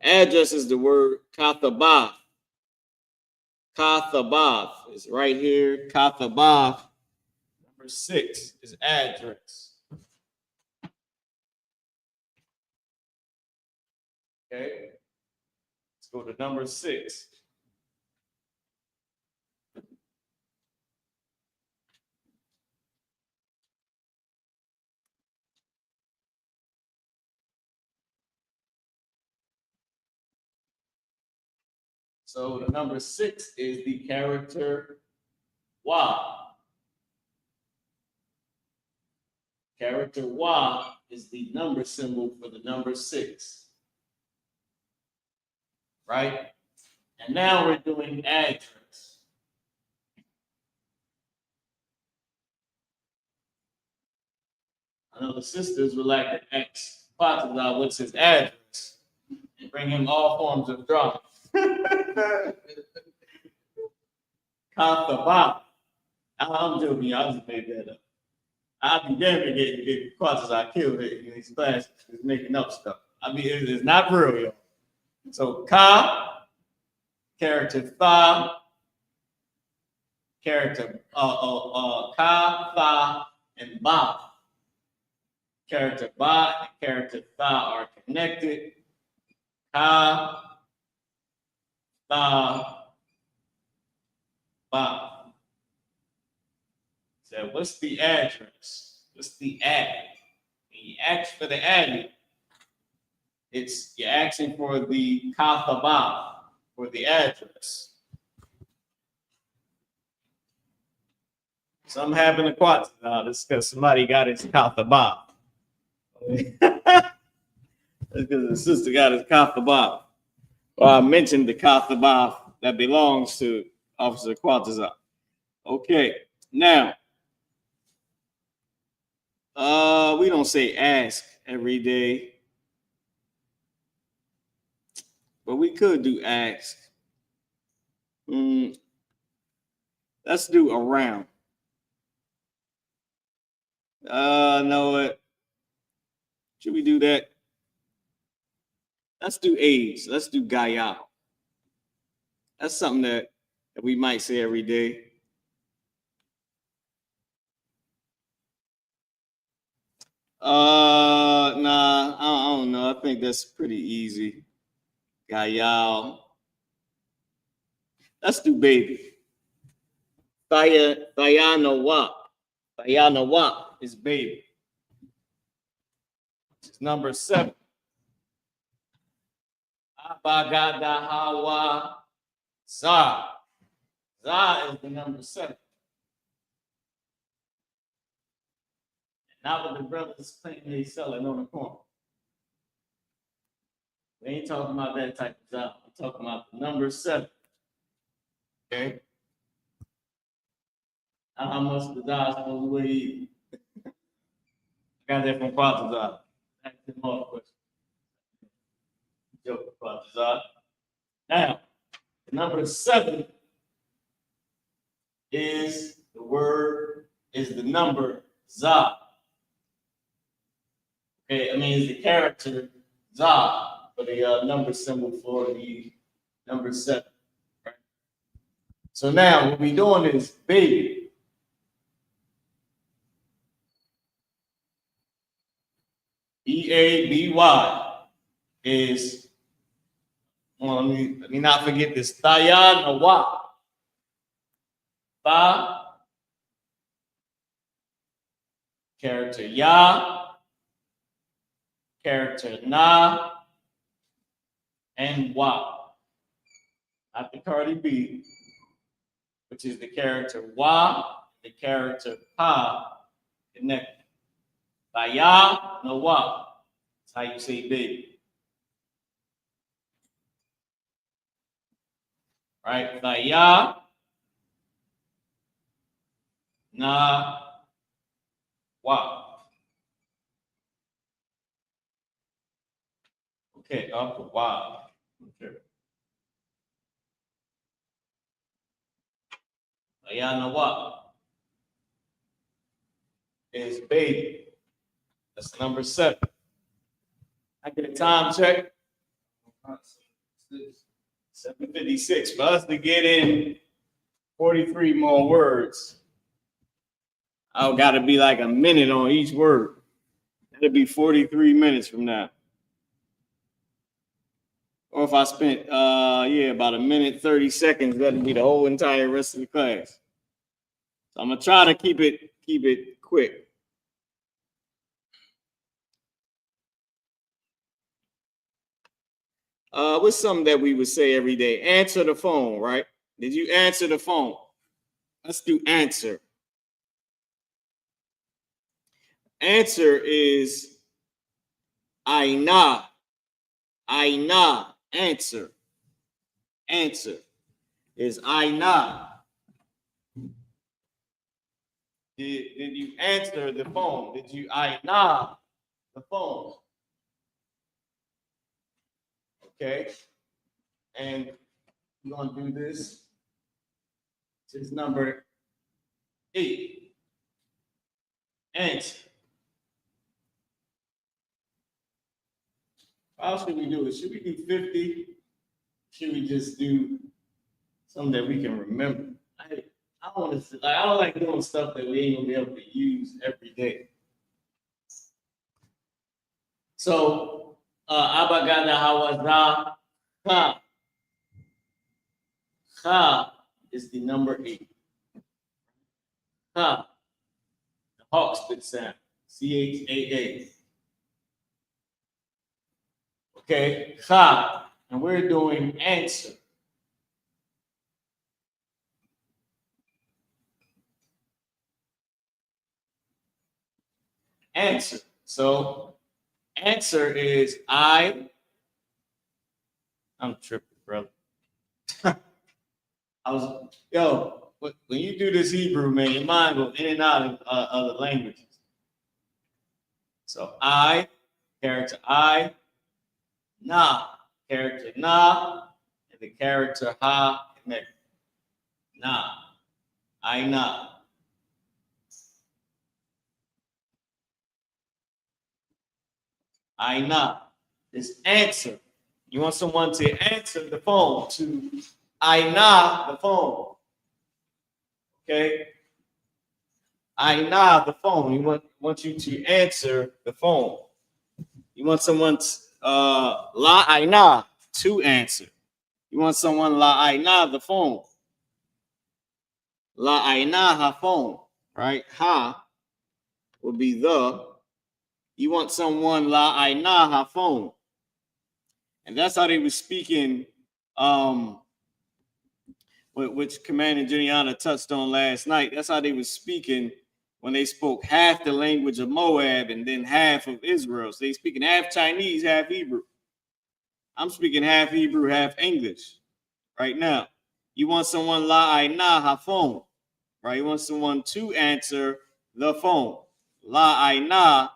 Address is the word kathabath. Kathabath is right here. Kathabath. Number 6 is address. Okay. Let's go to number 6. So the number 6 is the character Wa. Character Wa is the number symbol for the number 6. Right? And now we're doing address. I know the sisters would like to ask Fatah what's his address and bring him all forms of drama. Kathabah. I'm joking. I just made that up. I'll be damn to get Quatas I killed it in these classes. He's making up stuff. I mean, it's not real, y'all. So Ka, character Tha, character Ka, Tha, and Ba. Character Ba and character Tha are connected. Ka, Tha, Ba. So what's the address? What's the ad? When you ask for the ad, you're asking for the kathabah, for the address. Something happened to Quat. No, this is because somebody got his kathabah. That's because the sister got his kathabah. Well, I mentioned the kathabah that belongs to Officer Quatazar. Okay, now we don't say ask every day, but we could do ask. Let's do around. Know what? Should we do that? Let's do age. Let's do gayal. That's something that we might say every day. Nah, I don't know. I think that's pretty easy. Gayal. Let's do baby. Thayanawa. Thayanawa is baby. It's number 7. Abagadahawa Za. Za is the number 7. Not what the brothers claim they selling on the corner. We ain't talking about that type of job. We're talking about the number 7. Okay. How much the Dodge supposed to weigh? I got that from Partazar. That's the more question. Joke, Partazar. Now, the number 7 is the number Za. Okay, I mean, it's the character Za for the number symbol for the number 7. Right? So now what we're doing is baby. EABY is, well, let me not forget this. Thayan Awa. Tha, character Ya, character Na, and Wa. Not the Cardi B, which is the character Wa, the character Pa connected. Thaya no Wa. That's how you say baby. Right? Thaya Na Wa. Okay, up Wa. Okay. Thaya na Wa is baby. That's number 7. I get a time check. 7:56. For us to get in 43 more words, I've got to be like a minute on each word. That'll be 43 minutes from now. Or if I spent about a minute 30 seconds, that'll be the whole entire rest of the class. So I'm gonna try to keep it quick. What's something that we would say every day? Answer the phone, right? Did you answer the phone? Let's do answer. Answer is Aina. Aina. Answer. Answer is Aina. Did you answer the phone? Did you Aina the phone? Okay. And we're going to do this. This is number 8. Answer. How should we do it? Should we do 50? Should we just do something that we can remember? I don't like doing stuff that we ain't gonna be able to use every day. So, Abagada Hawaza Kha. Kha is the number 8. Kha. The hawk spit sound. CHAA. Okay, Kha. And we're doing answer. Answer. So answer is I'm tripping, brother. When you do this Hebrew, man, your mind goes in and out of other languages. So I, character I, Na, character Na, and the character Ha connected. Na, I Na. Aina is answer. You want someone to answer the phone, to Aina the phone. Okay? Aina the phone. You want you to answer the phone. You want someone La Aina to answer. You want someone La Aina the phone. La Aina ha phone. Right? Ha will be the. You want someone La Aina ha phone. And that's how they were speaking, which Commander Juliana touched on last night. That's how they were speaking when they spoke half the language of Moab and then half of Israel. So they speaking half Chinese, half Hebrew. I'm speaking half Hebrew, half English right now. You want someone la aina ha phone, right? You want someone to answer the phone. La aina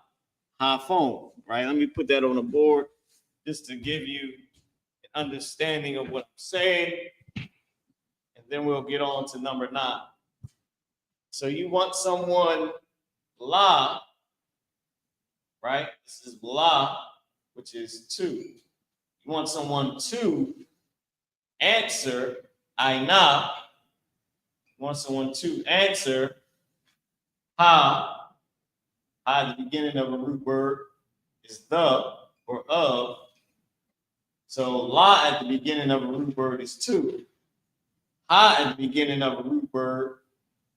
ha phone, right? Let me put that on the board just to give you an understanding of what I'm saying. And then we'll get on to number 9. So you want someone la, right? This is la, which is 2. You want someone to answer aina. You want someone to answer ha. Ha at the beginning of a root word is the or of. So la at the beginning of a root word is 2. Ha at the beginning of a root word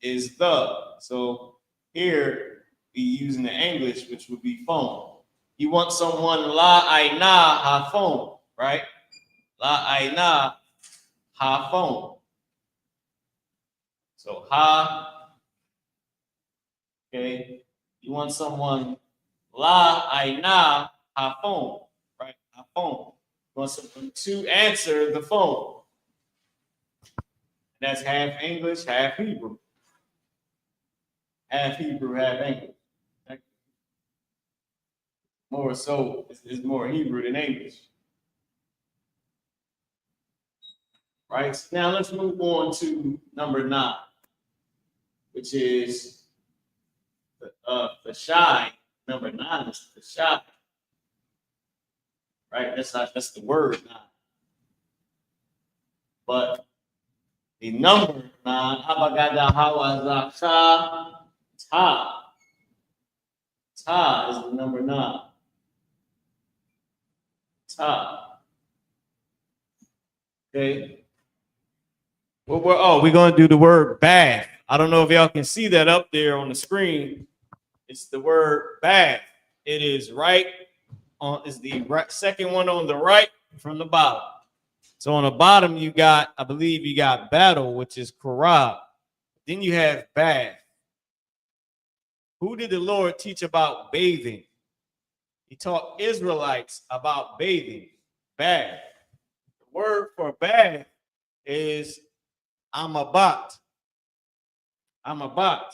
is the. So here we using the English, which would be phone. You want someone la aina ha phone, right? La aina ha phone. So ha, okay. You want someone la aina ha phone, right? Ha phone. You want someone to answer the phone. And that's half English, half Hebrew. Half Hebrew, half English. More so, it's more Hebrew than English. Right? So now let's move on to number 9, which is the shy. Number 9 is the shy. Right? That's the word 9. But the number 9, habagada hawazaka ta. Ta is the number 9. Ta. Okay. We're going to do the word bath. I don't know if y'all can see that up there on the screen. It's the word bath. It is right on, is the second one on the right from the bottom. So on the bottom, you got, I believe you got battle, which is korab. Then you have bath. Who did the Lord teach about bathing? He taught Israelites about bathing, bath. The word for bath is amabat. Amabat.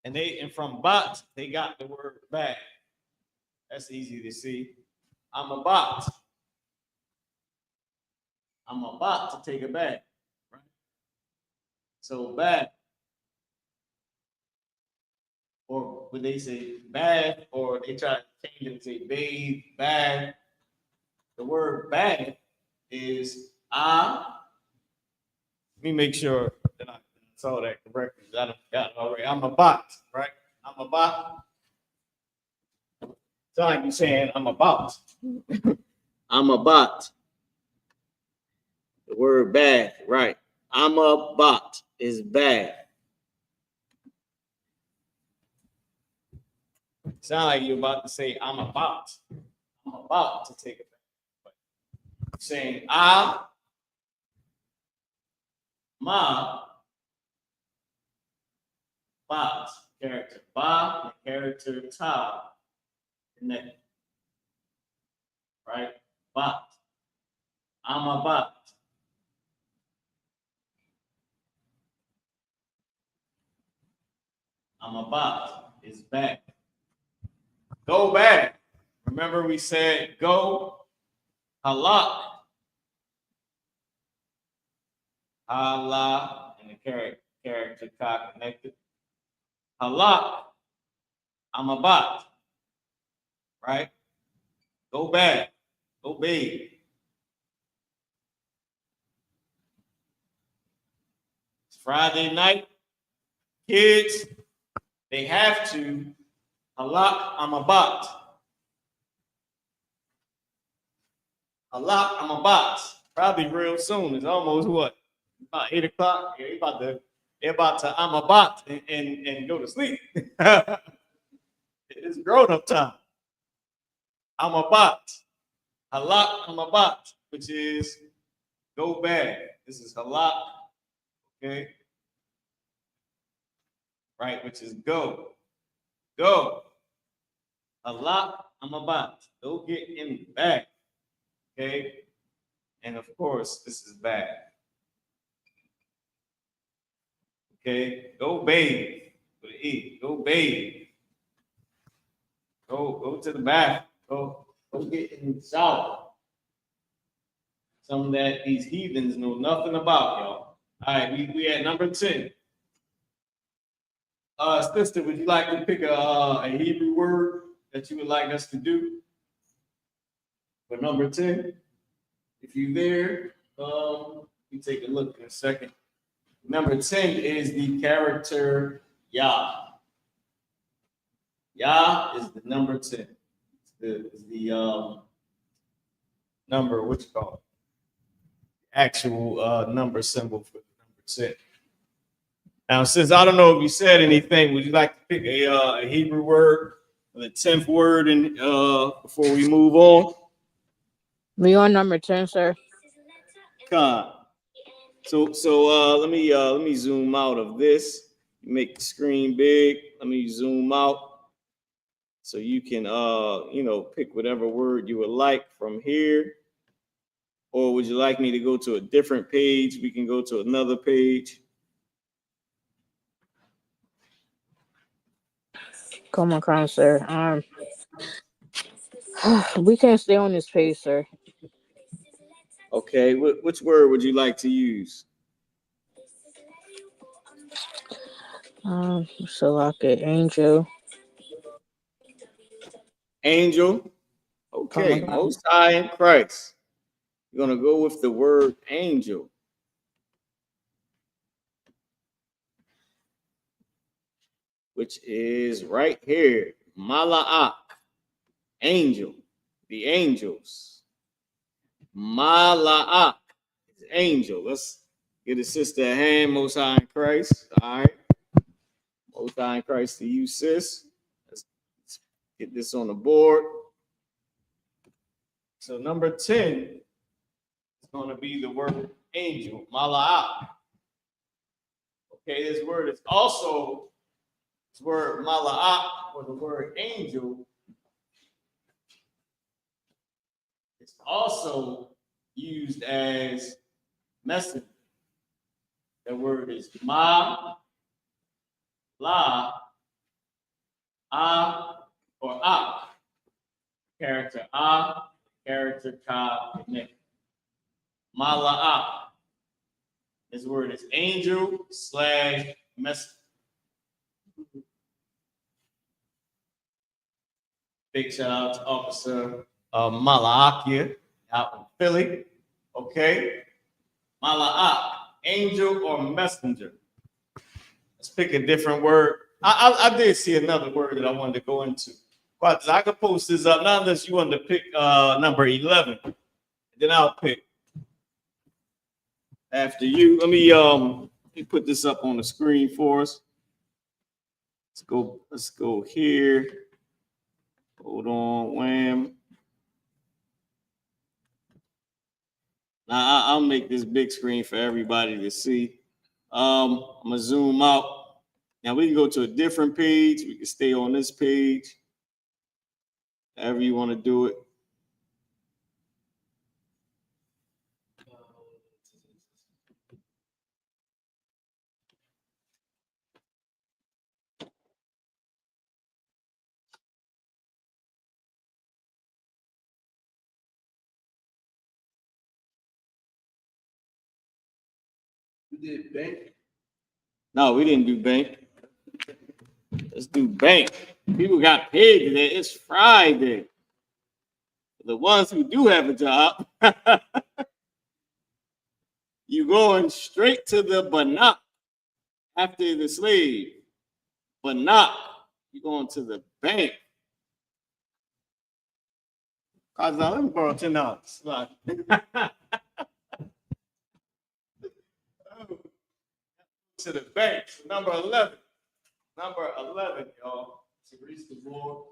And from bat, they got the word bath. That's easy to see. Amabat. I'm about to take a bath. Right? So bath. Or when they say bath, or they try to change it and say bathe, bath. The word bath is let me make sure that I saw that correctly. I don't got it already. I'm about, right? I'm about. It's like you're saying I'm about. I'm about. The word bath, right? I'm about is bath. Sound like you're about to say I'm about to take a bath. But you're saying ma, bat, character ba, and character ta, connected. Right? Bat. I'm about. I'm about is back. Go back. Remember we said go halak. Allah and the character ka connected. Halak. I'm about. Right? Go back. Go bathe. It's Friday night. Kids, they have to halak amabat. Halak amabat. Probably real soon. It's almost what? About 8 o'clock. Yeah, they're about to amabat and go to sleep. It's grown-up time. Amabat. Halak amabat, which is go back. This is halak. Okay. right? Which is go. Go. A lot, I'm about. Go get in the bag. Okay. And of course, this is bad. Okay. Go bathe. With an E. Go bathe. Go to the bath. Go get in the shower. Something that these heathens know nothing about, y'all. All right, we at number 10. Sister, would you like to pick a Hebrew word that you would like us to do for number 10? If you're there, we take a look in a second. Number 10 is the character Yah. Yah is the number 10. It's the number, what you call it? Actual number symbol for the number 10. Now, since I don't know if you said anything, would you like to pick a Hebrew word, the 10th word, and before we move on? We on number 10, sir. Con. So let me zoom out of this. Make the screen big. Let me zoom out so you can pick whatever word you would like from here. Or would you like me to go to a different page? We can go to another page. Come on, sir. We can't stay on this page, sir. Okay, which word would you like to use? Salaka, angel. Angel. Okay, Most High in Christ. You're gonna go with the word angel. Which is right here. Mala'ak. Angel. The angels. Mala'ak. Angel. Let's get a sister a hand. Most High in Christ. All right. Most High in Christ to you, sis. Let's get this on the board. So number 10 is going to be the word angel. Mala'ak. Okay, this word is also this word mala'ak, or the word angel. It's also used as messenger. The word is ma, la, or a. Character a, character ka, and mala'ak. This word is angel / messenger. Big shout out to Officer Malakia out in Philly. Okay. Mala'ak, angel or messenger. Let's pick a different word. I did see another word that I wanted to go into. But I could post this up, not unless you wanted to pick number 11. Then I'll pick after you. Let me put this up on the screen for us. Let's go here. Hold on, wham. Now I'll make this big screen for everybody to see. I'm gonna zoom out. Now we can go to a different page. We can stay on this page. However you want to do it. You did bank? No, we didn't do bank. Let's do bank. People got paid today. It's Friday. The ones who do have a job, you going straight to the banak after the slave. Banak, you going to the bank. Let me borrow $10. To the bank. Number 11. Number 11, y'all. To reach the board.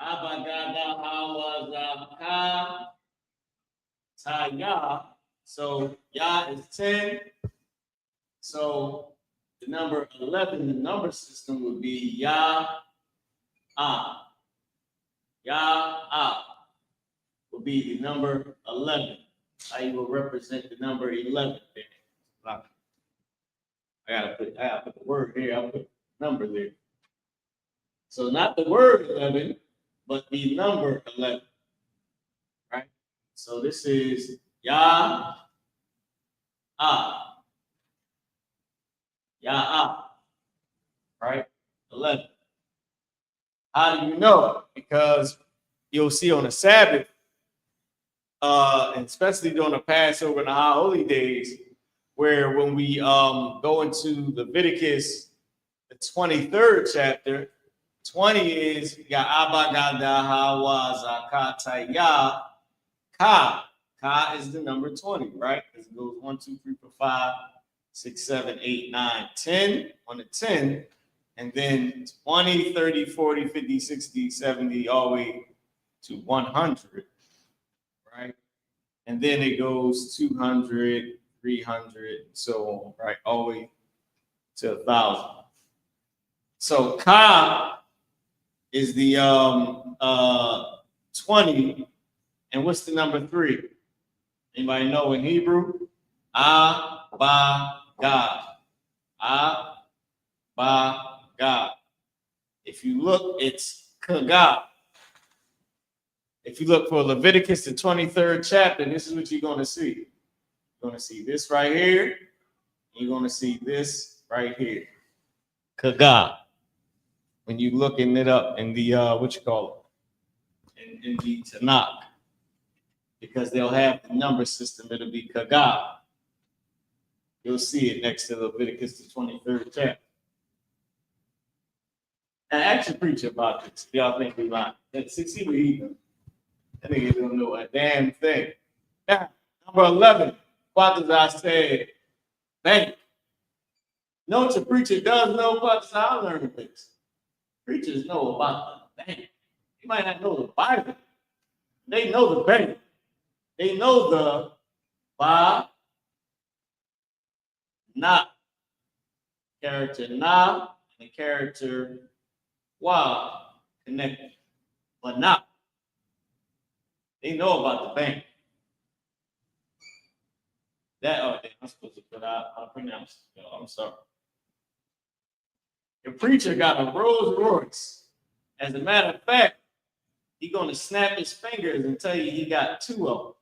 Abagada Hawazaka Taya. So Ya is 10. So the number 11 in the number system would be Ya Ah. Ya Ah would be the number 11. I will represent the number 11 there. I gotta put the word here. I'll put the number there. So not the word 11, but the number 11. Right? So this is Ya Ah. Ya Ah. Right? 11. How do you know? Because you'll see on the Sabbath, and especially during the Passover and the High Holy Days, where when we go into Leviticus, the 23rd chapter, 20 is Ya'abagada Hawa Zakataya Ka. Ka is the number 20, right? Because it goes 1, 2, 3, 4, 5, 6, 7, 8, 9, 10 on the 10. And then 20, 30, 40, 50, 60, 70, all the way to 100, right? And then it goes 200, 300, and so on, right? All the way to 1,000. So Ka is the 20. And what's the number 3? Anybody know in Hebrew? Abagad. Abagad. If you look, it's Kagah. If you look for Leviticus, the 23rd chapter, this is what you're going to see. You're going to see this right here. You're going to see this right here. Kagah. When you looking it up in the, what you call it? In the Tanakh. Because they'll have the number system. It'll be Kagah. You'll see it next to Leviticus, the 23rd chapter. And I actually preach about this. Y'all think we lying. See what he does. That nigga don't know a damn thing. Now, number 11. What does I say? Bank. Know what your preacher does know about this? I learned this. Preachers know about the bank. You might not know the Bible. They know the bank. They know the ba, na, character na, and the character wa connected, but not. They know about the bank. That I'm supposed to put out. I'll pronounce it. I'm sorry. Your preacher got a Rolls Royce. As a matter of fact, he's gonna snap his fingers and tell you he got 2 of them.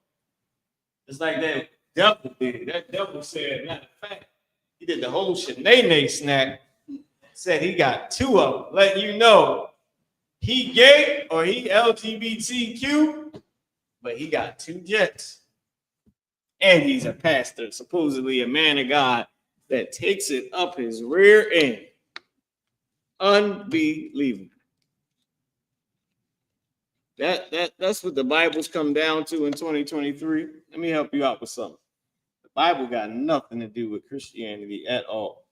It's like that devil did. That devil said, matter of fact, he did the whole Shanae snap. Said he got 2 of them, letting you know he gay or he LGBTQ, but he got 2 jets. And he's a pastor, supposedly a man of God that takes it up his rear end. Unbelievable. That's what the Bible's come down to in 2023. Let me help you out with something. The Bible got nothing to do with Christianity at all.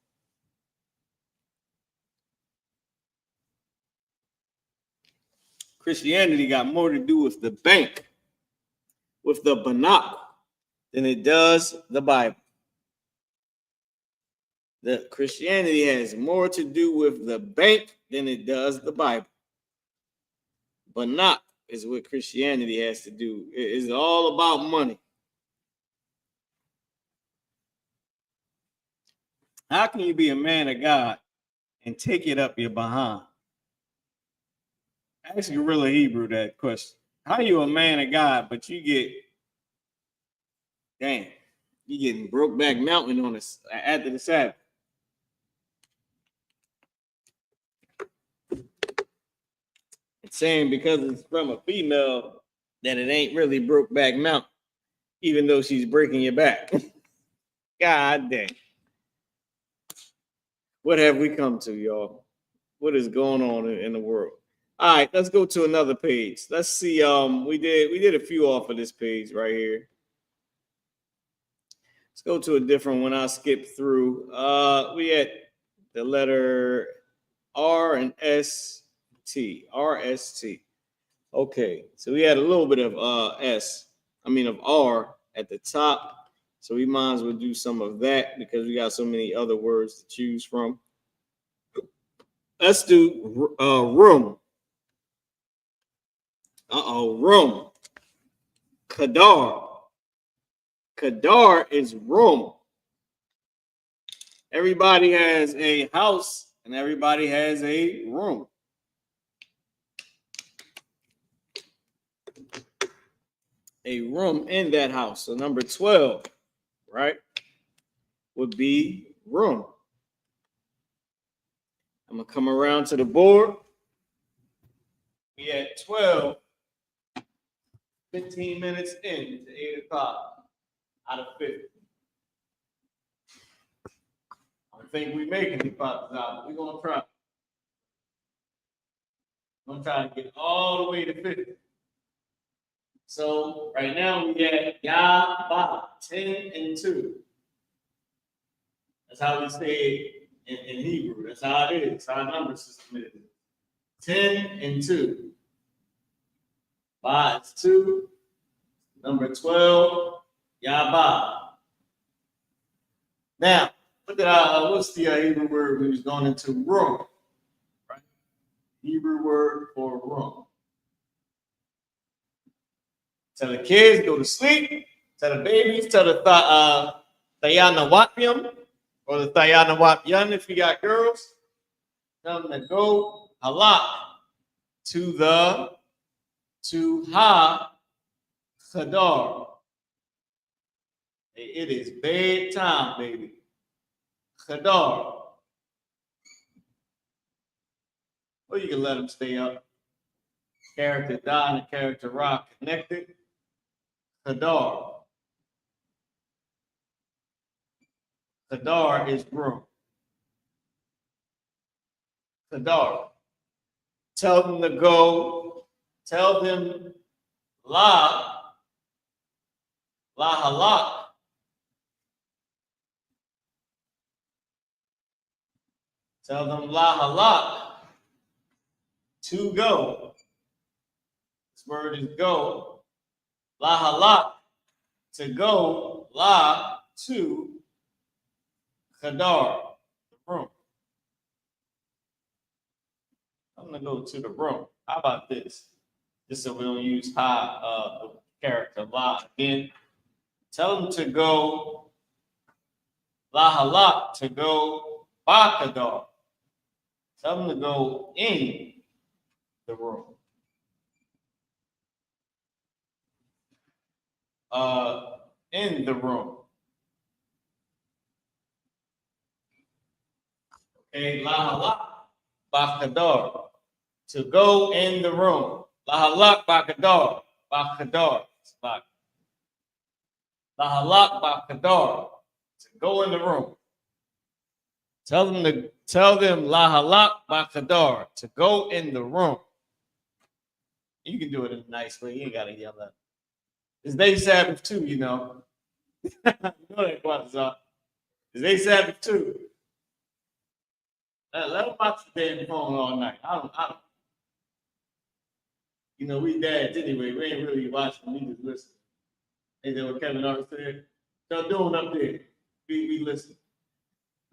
Christianity got more to do with the bank, with the Banach, than it does the Bible. The Christianity has more to do with the bank than it does the Bible. Banach is what Christianity has to do. It's all about money. How can you be a man of God and take it up your behind? Ask Gorilla Hebrew that question. How are you a man of God, but you get, damn, you getting Brokeback Mountain on us after the Sabbath? It's saying because it's from a female that it ain't really Brokeback Mountain, even though she's breaking your back. God dang. What have we come to, y'all? What is going on in the world? All right, let's go to another page. Let's see. We did a few off of this page right here. Let's go to a different one. I'll skip through. We had the letter R and S T. RST. Okay, so we had a little bit of of R at the top. So we might as well do some of that because we got so many other words to choose from. Let's do room. Room. Kadar. Kadar is room. Everybody has a house and everybody has a room. A room in that house. So number 12, right, would be room. I'm going to come around to the board. We at 12, 15 minutes in to 8 o'clock out of 50. I don't think we making the pops out, but we're going to try. I'm going to try to get all the way to 50. So right now we at Yah-Ba, 10 and 2. That's how we say it in Hebrew. That's how it is. Our number system is 10 and 2. Ba is 2. Number 12, Yah-Ba. Now, look at what's the Hebrew word we was going into? Room. Right? Hebrew word for room. Tell the kids, go to sleep. Tell the babies, tell the Tayana Wapium, or the Tayana Wapyan if you got girls. Tell them to go halak to Ha Chadar. It is bedtime, baby. Chadar. Or you can let them stay up. Character Da and the character Ra connected. Chadar. Chadar is room. Chadar. Tell them to go. Tell them La halak. Tell them La halak to go. This word is go. La halak to go. La to Chadar, the room. I'm gonna go to the room. How about this? Just so we don't use the character La again. Tell them to go La halak to go Ba Chadar. Tell them to go in the room. In the room. Okay, La halak Ba Chadar. To go in the room. La halak Ba Chadar. Ba Chadar. La halak Ba Chadar. To go in the room. Tell them La halak Ba Chadar. To go in the room. You can do it in a nice way. You ain't gotta yell at it. It's day Sabbath too, you know. You know that Quatazar. It's day Sabbath too. Let them watch the damn phone all night. I don't. You know, we dads anyway. We ain't really watching. We just listen. Ain't that what Kevin Hart said? Y'all doing up there? We listen.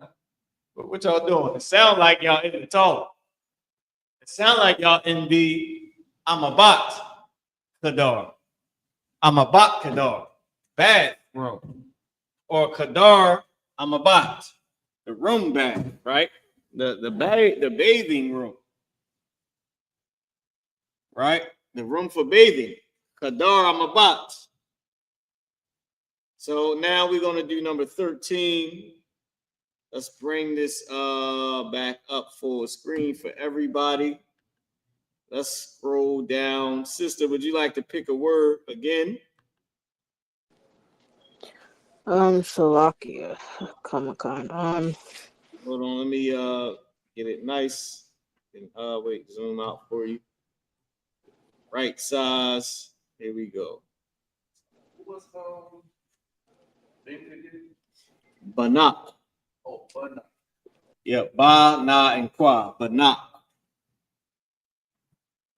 But what y'all doing? It sound like y'all in the toilet. It sound like y'all in the Amabat Kadar. Amabat Kadar. Bathroom. Or Kadar Amabat. The room bath, right? The bathing room. Right? The room for bathing. Kadar Amabat. So now we're going to do number 13. Let's bring this back up full screen for everybody. Let's scroll down. Sister, would you like to pick a word again? Salakia. Comic-Con. Hold on, let me get it nice. And wait, zoom out for you. Right size. Here we go. What's Banat. Oh, Banat. Yeah, ba, na, and qua. Banat.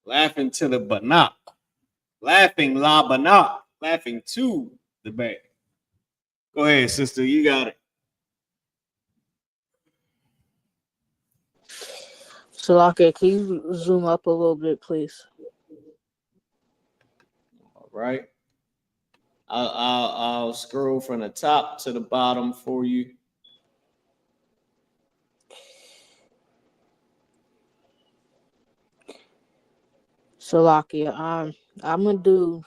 Laughing to the banat. Laughing la banat. Laughing to the bank. Go ahead, sister. You got it. Salaka, can you zoom up a little bit, please? All right. I'll scroll from the top to the bottom for you. Salakia, I'm gonna do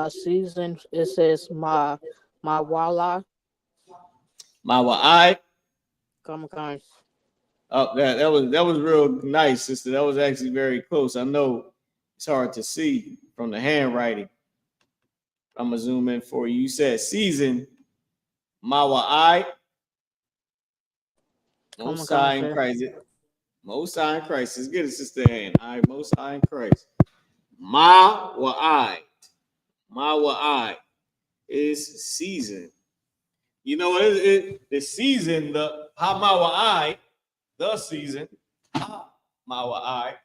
season. It says my wala. Mawa'ai. Come on. Oh, that was real nice, sister. That was actually very close. I know it's hard to see from the handwriting. I'm gonna zoom in for you. You said season. Mawa'ai. Most High in Christ. Most High in Christ. Let's get it, sister hand. All right, Most High in Christ. Mawa'ai. Mawa'ai is season. You know what? The season, the Hamawa'ai, the season, Mawa'ai,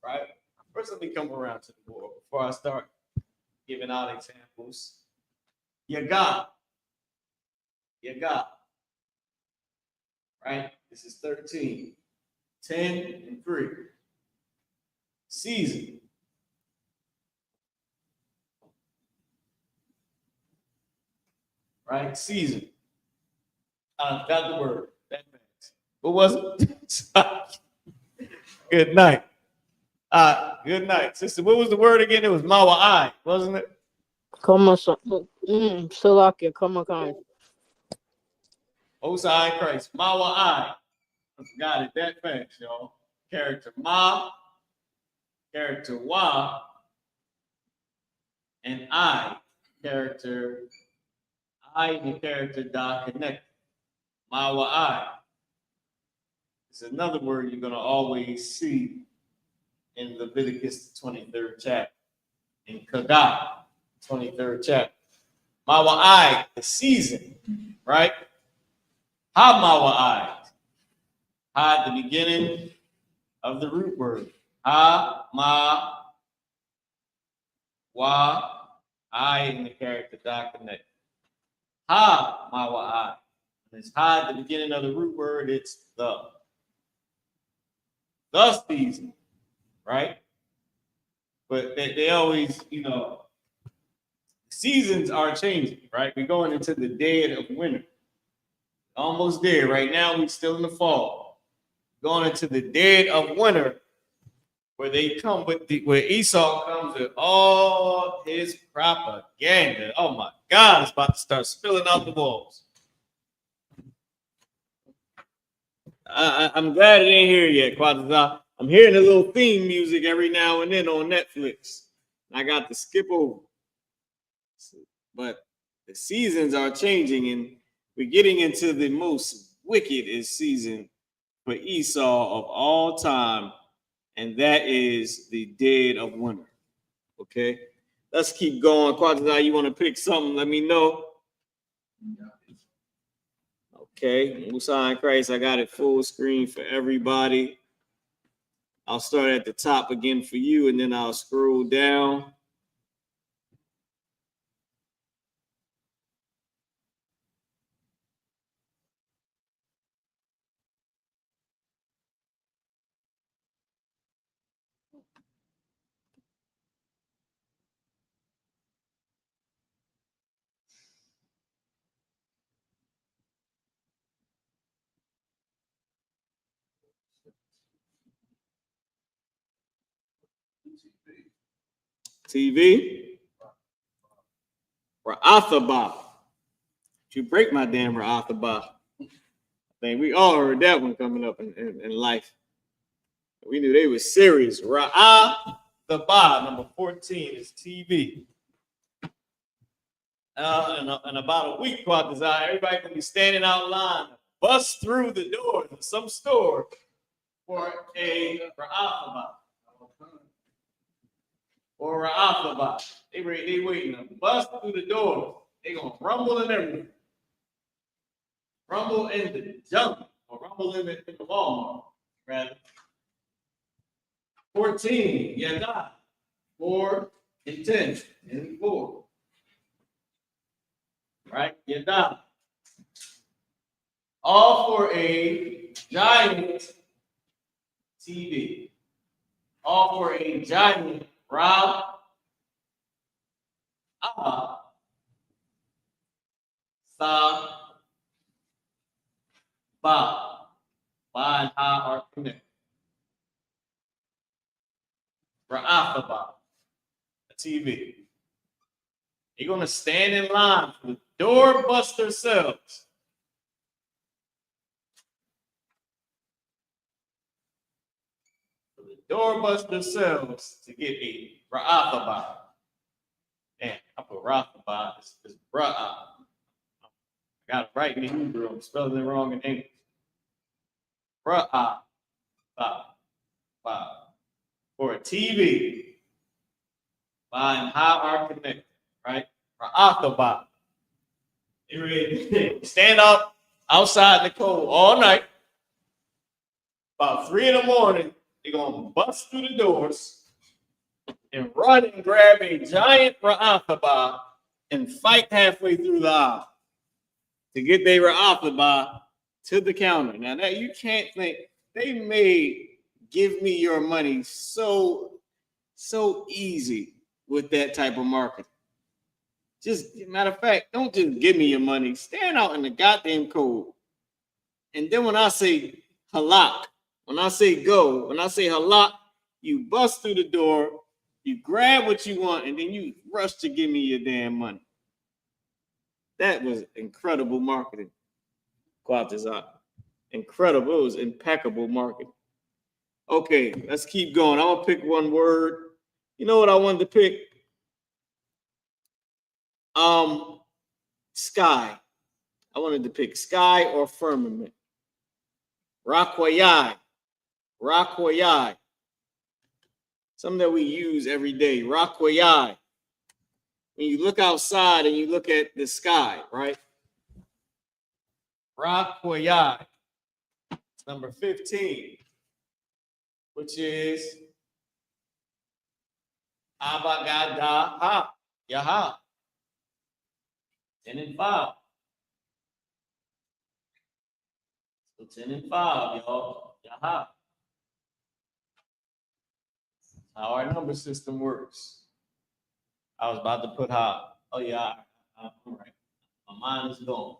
right? First, let me come around to the board before I start giving out examples. Yaga. Right? This is 13. 10 and 3. Season. Right? Season. I got the word. That makes. What was it? Good night. Good night. Sister, what was the word again? It was Mawa'ai, wasn't it? Come on, Salakia, come on. Most High in Christ. Mawa'ai. I forgot it that fast, y'all. Character Ma, character Wa, and I. Character I and the character Da connected. Mawa'ai. It's another word you're going to always see in Leviticus, the 23rd chapter. In Kadah, 23rd chapter. Mawa'ai, the season, right? Ha Mawa'ai. Ha, the beginning of the root word. Ha, ma, wa, I in the character Da connected. Ha Mawa'ai. It's ha at the beginning of the root word, it's the season, right? But they always, seasons are changing, right? We're going into the dead of winter. Almost there. Right now, we're still in the fall. Going into the dead of winter, where they come where Esau comes with all his propaganda. Oh my God, it's about to start spilling out the walls. I'm glad it ain't here yet, Quadazah. I'm hearing a little theme music every now and then on Netflix. I got to skip over. But the seasons are changing, and we're getting into the most wickedest season for Esau of all time, and that is the dead of winter. Okay? Let's keep going. Quadazah, you want to pick something? Let me know. Okay, Musa in Christ, I got it full screen for everybody. I'll start at the top again for you, and then I'll scroll down. TV. Ra'athabah. You break my damn Ra'athabah. I think we all heard that one coming up in life. We knew they were serious. Ra'athabah, number 14 is TV. In about a week, Quadazah, everybody gonna be standing out line, bust through the doors of some store for a Ra'athabah. Or Ra'athabah. They waiting to bust through the doors. They gonna rumble and everything. Rumble in the jungle, or rumble in the Walmart, rather. 14, Yada. 4 and 10 and 4. Right? Get down. All for a giant TV. All for a giant Rob. Sa. Ba. Ba and Ha are connected. Ra'afaba, a TV. You're going to stand in line for the doorbuster sales. For the doorbuster sales to get a Ra'afaba. Man, I put Ra'afaba. It's Ra'ah. I got it right in Hebrew. I'm spelling it wrong in English. Ra'ah. For a TV. Ba and Ha are connected, right? Ra'afaba. Stand up outside the cold all night. About 3 in the morning, they're going to bust through the doors and run and grab a giant Ra'afaba and fight halfway through the aisle to get their Ra'afaba to the counter. Now, that you can't think, they may give me your money so easy with that type of marketing. Just, matter of fact, don't just give me your money. Stand out in the goddamn cold. And then when I say halak, when I say go, when I say halak, you bust through the door, you grab what you want, and then you rush to give me your damn money. That was incredible marketing. Quatazat. Incredible. It was impeccable marketing. Okay, let's keep going. I'm going to pick one word. You know what I wanted to pick? Sky. I wanted to pick sky or firmament. Rakwayai. Rakwayai. Something that we use every day. Rakwayai. When you look outside and you look at the sky, right? Rakwayai. It's number 15, which is Abagadaha. Yaha. 10 and 5. So 10 and 5, y'all. Yaha. How our number system works. I was about to put Ha. Oh, yeah. All right. My mind is gone.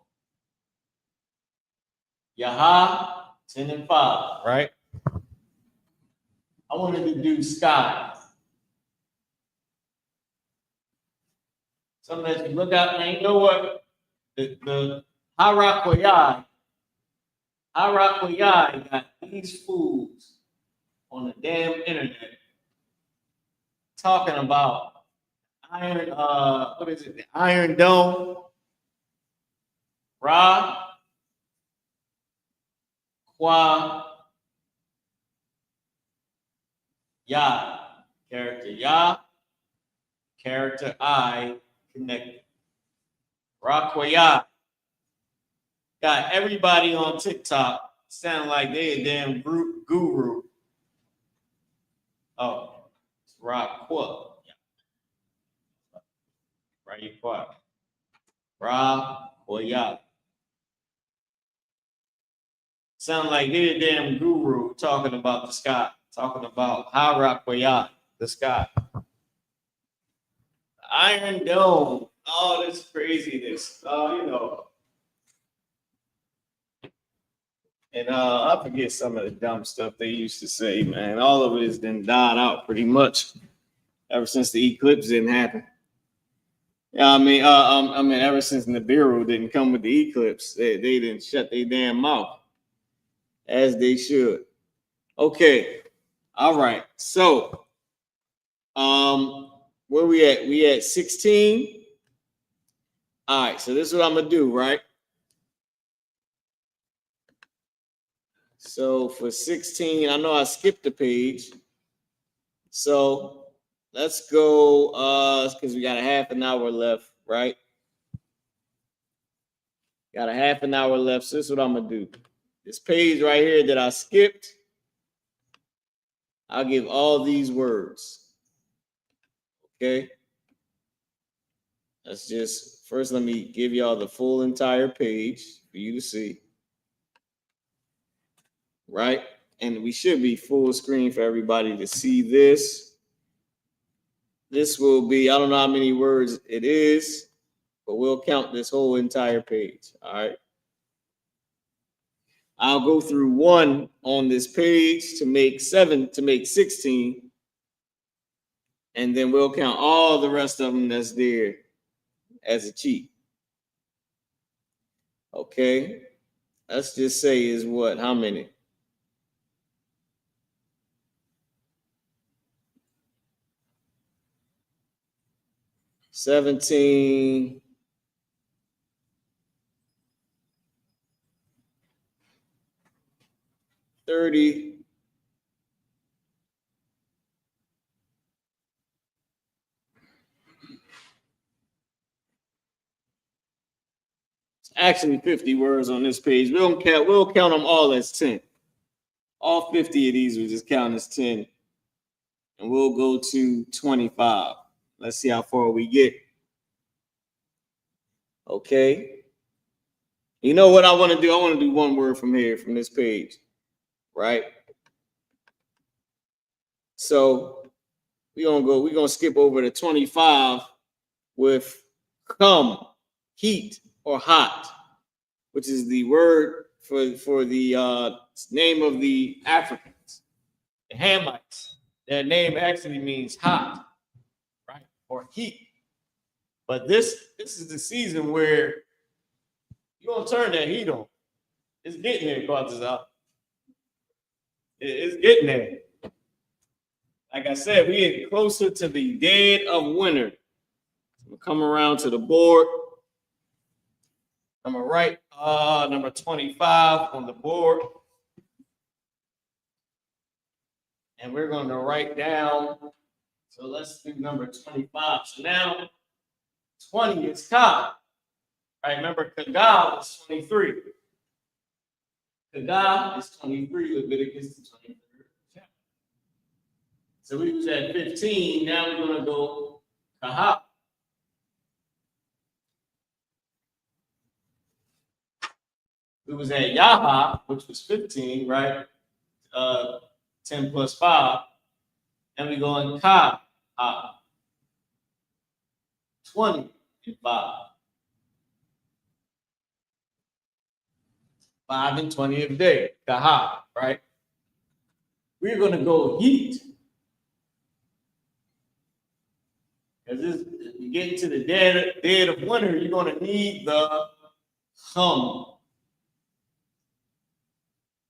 Yaha, 10 and 5, right? I wanted to do sky. Something that you look out and you know what? The Harakwayai got these fools on the damn internet talking about iron, what is it? The Iron Dome. Ra, Kwa, Ya. Character Ya, character I connected. Rakwaya. Got everybody on TikTok sounding like they a damn guru. Oh, it's Rakwa. Rakwa. Rakwaya. Sound like they a damn guru talking about the sky, talking about how Rakwaya, the sky. Iron Dome. Oh, this craziness. You know. And I forget some of the dumb stuff they used to say, man. All of it has been died out pretty much ever since the eclipse didn't happen. I mean, ever since Nibiru didn't come with the eclipse, they didn't shut their damn mouth, as they should. Okay, all right. So, where we at? We at 16. All right. So this is what I'm gonna do, right? So for 16, I know I skipped a page. So let's go, because we got a half an hour left, right? Got a half an hour left. So this is what I'm going to do. This page right here that I skipped, I'll give all these words. Okay. Let's just first let me give y'all the full entire page for you to see. Right? And we should be full screen for everybody to see this. This will be, I don't know how many words it is, but we'll count this whole entire page. All right. I'll go through one on this page to make 16. And then we'll count all the rest of them that's there as a cheat. Okay. Let's just say is what? How many? $17. 30. It's actually 50 words on this page. We'll count them all as 10. All 50 of these will just count as 10. And we'll go to 25. Let's see how far we get. Okay. You know what I want to do? I want to do one word from here, from this page. Right? So we're gonna skip over to 25 with come, heat, or hot, which is the word for the name of the Africans, the Hamites. Their name actually means hot, right, or heat. But this is the season where you're gonna turn that heat on. It's getting there, Quantas. It's getting there. Like I said, we get closer to the dead of winter. We'll come around to the board. I'm gonna write number 25 on the board. And we're going to write down. So let's do number 25. So now 20 is Ka. Right, remember Kaga is 23. Kaga is 23. Leviticus is 23. So we was at 15. Now we're going to go Kaha. We was at Yaha, which was 15, right? 10 plus 5. And we go in Ka. 20 and 5. 5 and 20th day. Kaha, right? We're going to go heat. Because you get into the dead of winter, you're going to need the hum.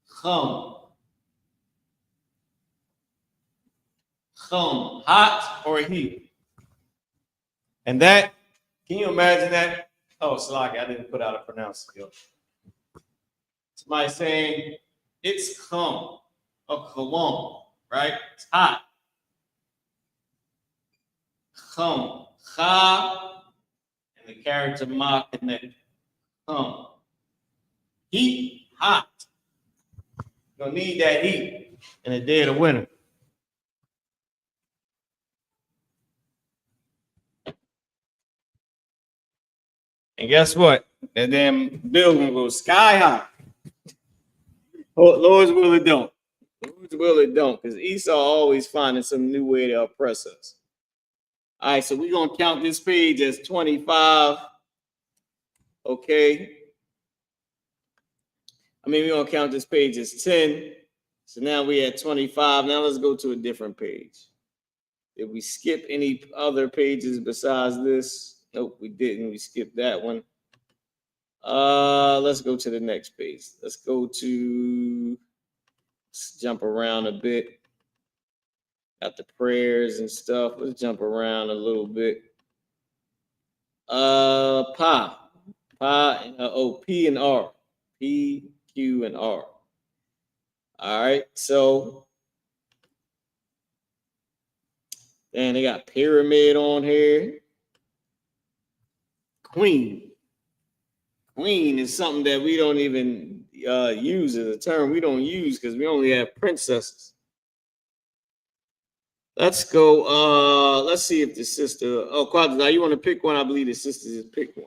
Hum. Hum. Hot or heat. And that, can you imagine that? Oh, Slaki, I didn't put out a pronunciation. Somebody saying it's hum or kolon, right? It's hot. Hum. Ha. And the character ma connected. Hum. Heat. Hot. You're going to need that heat in the dead of winter. And guess what? That damn bill gonna go sky high. Lord's will it don't. Lord's will it don't. Because Esau always finding some new way to oppress us. All right, so we're gonna count this page as 25. Okay. I mean, we're gonna count this page as 10. So now we're at 25. Now let's go to a different page. Did we skip any other pages besides this? Nope, we didn't. We skipped that one. Let's go to the next page. Let's jump around a bit. Got the prayers and stuff. Let's jump around a little bit. P and R. P, Q, and R. All right, so and they got pyramid on here. Queen. Queen is something that we don't even use as a term. We don't use because we only have princesses. Let's go. Let's see if the sister. Oh, Quadra, you want to pick one? I believe the sister just picked one.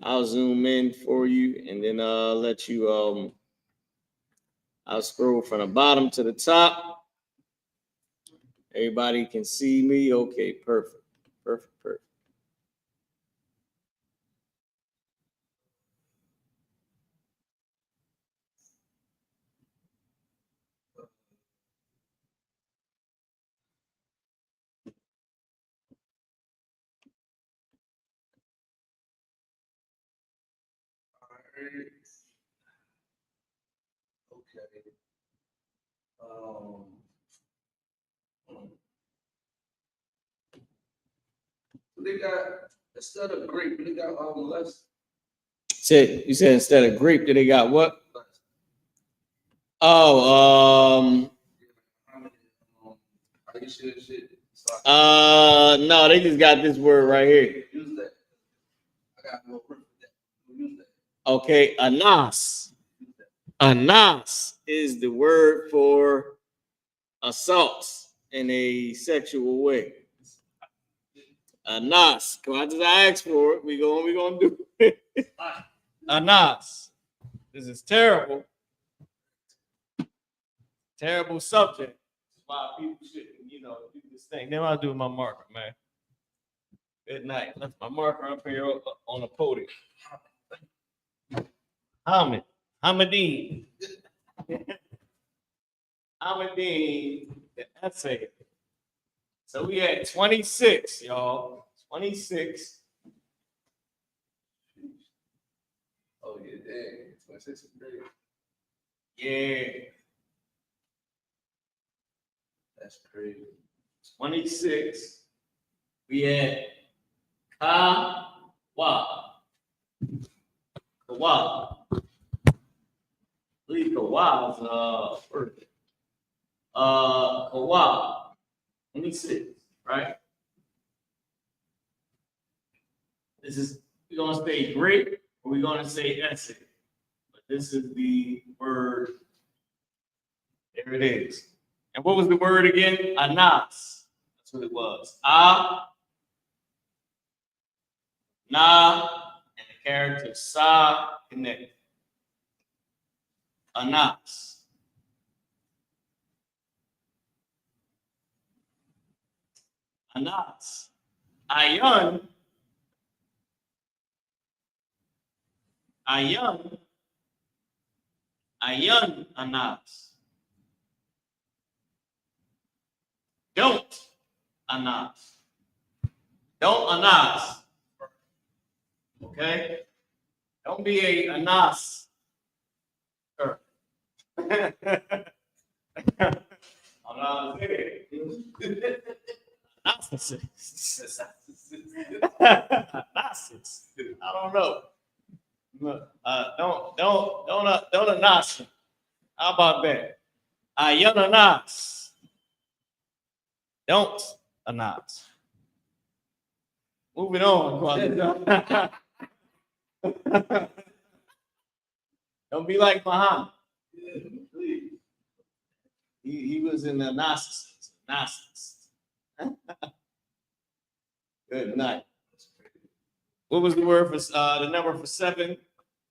I'll zoom in for you, and then let you. I'll scroll from the bottom to the top. Everybody can see me. Okay, perfect, perfect, perfect. Okay. They got instead of grape, they got less. You said instead of grape, they got what? Oh, no, they just got this word right here. Use that. I got no proof of that. Use that. Okay, anas. Anas is the word for assault in a sexual way. Anas. Come on, just ask for it. We gonna do it. Anas. This is terrible. Terrible subject. Why people should, do this thing. Then I'll do my marker, man. Good night. Left my marker up here on the podium. Hamadine. Hamadine, the essay. So we had 26, y'all. 26. Oh yeah, dang. 26 is great. Yeah. That's crazy. 26. We had Kawa. Kawa. I believe Kawa is word. Kawa. 26, right? This is, we're gonna say great or we're gonna say essay. But this is the word. There it is. And what was the word again? Anas. That's what it was. Na, and the character sa connected. Anas. Anas. Ayan. Ayan. Ayan anas. Don't anas. Don't anas. Okay? Don't be a anas. I'm not saying it. Narcissist. I don't know. Don't anas. How about that? Ayananas. Don't anas. Moving on. Don't be like Muhammad. He was in the narcissist. Good night. What was the word for the number for 7?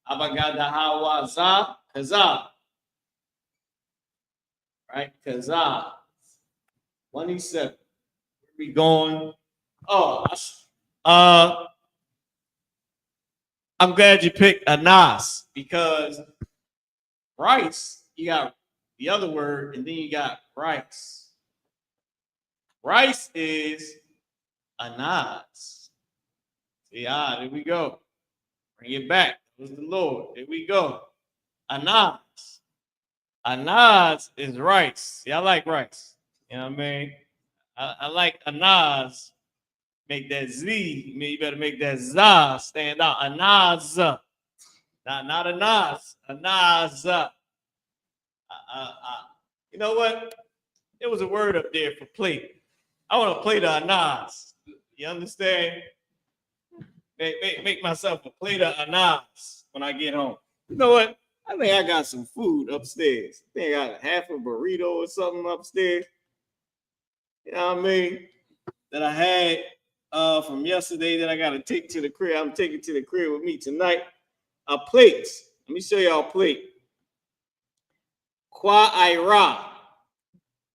Abagadahawaza kaza. Right, kaza. 27. Where we going? Oh, I'm glad you picked anas because rice, you got the other word, and then you got rice. Rice is anas. See, there we go. Bring it back. It was the Lord. Here we go. Anas. Anas is rice. See, I like rice. You know what I mean? I like anas. Make that Z. You better make that za stand out. Anas. Not anas. Anas. You know what? There was a word up there for plate. I want to play the anas. You understand? Make myself a plate of anas when I get home. You know what? I think I got some food upstairs. I think I got half a burrito or something upstairs. You know what I mean? That I had from yesterday that I got to take to the crib. I'm taking to the crib with me tonight. Plates. Let me show y'all a plate. Kwa Ira.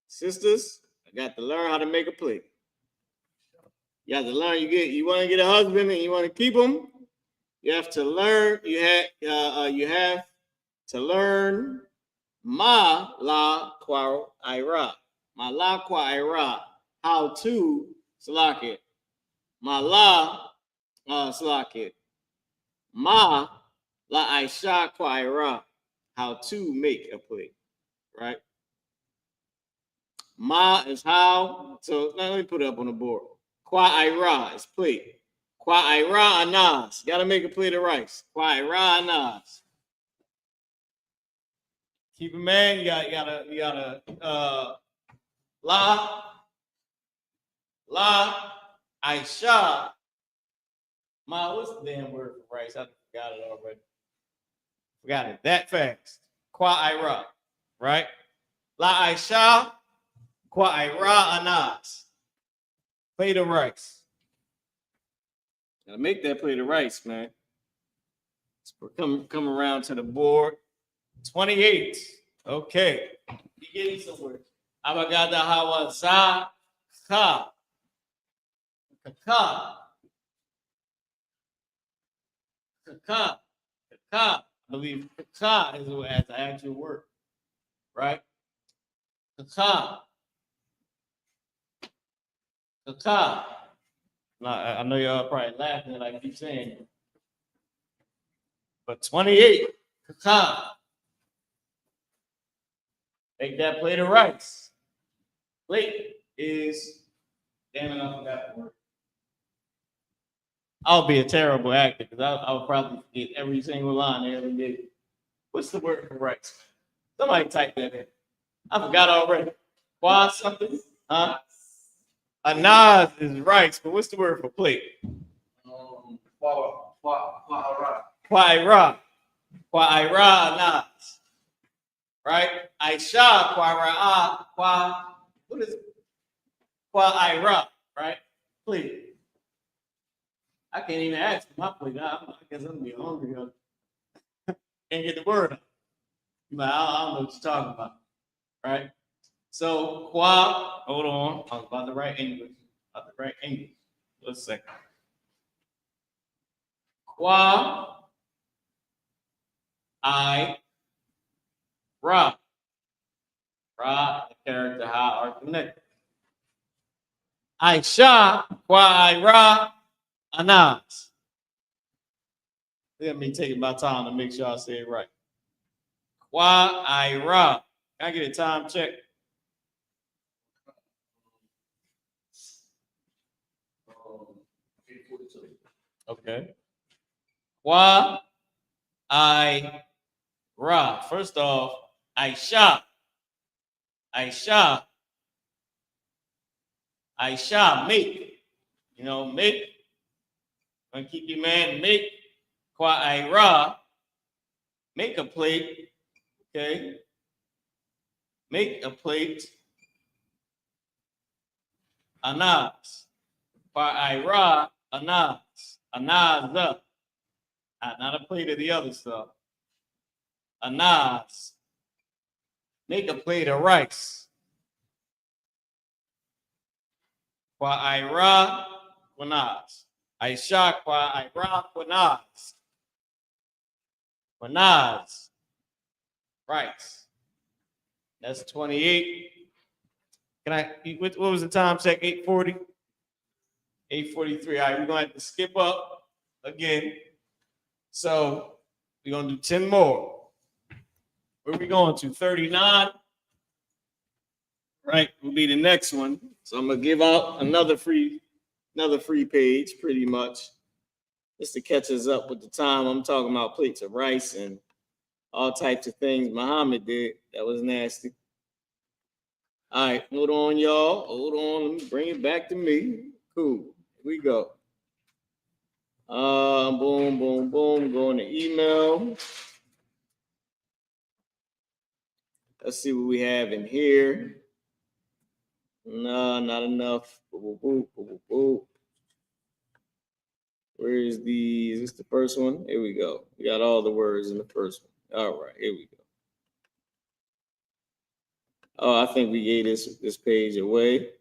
Sisters, I got to learn how to make a plate. You have to learn. You want to get a husband and you want to keep him. You have to learn. You have to learn ma la kwa Ira. Ma la kwa Ira. How to slack it. Ma la slack it. Ma la Aisha kwa Ira. How to make a plate. Right? Ma is how. So let me put it up on the board. Kwa Ira is plate. Kwa Ira anas. Gotta make a plate of rice. Kwa Ira anas. Keep in mind, you gotta la Aisha. Ma, what's the damn word for rice? I forgot it already. Forgot it that fast. Kwa Ira, right? La Aisha. Kwa Ira anas. Plate of rice. Gotta make that plate of rice, man. Let's come around to the board. 28. Okay. You're getting somewhere. Abagada hawa za ka. Kaka. Kaka. Kaka. I believe kaka is the actual word. Right? Kaka. Kaka. Now, I know y'all probably laughing at I keep saying it. But 28. Kaka. Make that plate of rice. Plate is, damn it, I forgot the word. I'll be a terrible actor because I'll probably forget every single line every day. What's the word for rice? Somebody type that in. I forgot already. Qua something? Huh? Anaz is rice, but what's the word for plate? Quaira. Quaira anaz. Right? Aisha, Quaira, what is it? Quaira, right? Plate. I can't even ask for my plate. I guess I'm gonna be hungry. Can't get the word out. I don't know what you're talking about. Right? So hold on. I was about to write English. Let's see. Ra, the character, how are connected. Aisha, Ra, Anas. Let me take my time to make sure I say it right. Ra. Can I get a time check? Okay. Ra. First off, Aisha, make. Make. I'm gonna keep you, man. Make. Ra. Make a plate. Okay. Make a plate. Anas. Ra. Anas. Anas. Not a plate of the other stuff. Anas. Make a plate of rice. Quaira Quanas. Aisha Quaira Quanas. Quanas. Rice. That's 28. What was the time check? 8:40? 8:43. All right, we're going to have to skip up again. So we're going to do 10 more. Where are we going to? 39? Right, will be the next one. So I'm going to give out another free page, pretty much, just to catch us up with the time. I'm talking about plates of rice and all types of things Muhammad did. That was nasty. All right, hold on, y'all. Hold on. Let me bring it back to me. Cool. Here we go. Boom, boom, boom. Going to email. Let's see what we have in here. No, not enough. Boop, boop, boop, boop, boop. Where is is this the first one? Here we go. We got all the words in the first one. All right, here we go. Oh, I think we gave this page away.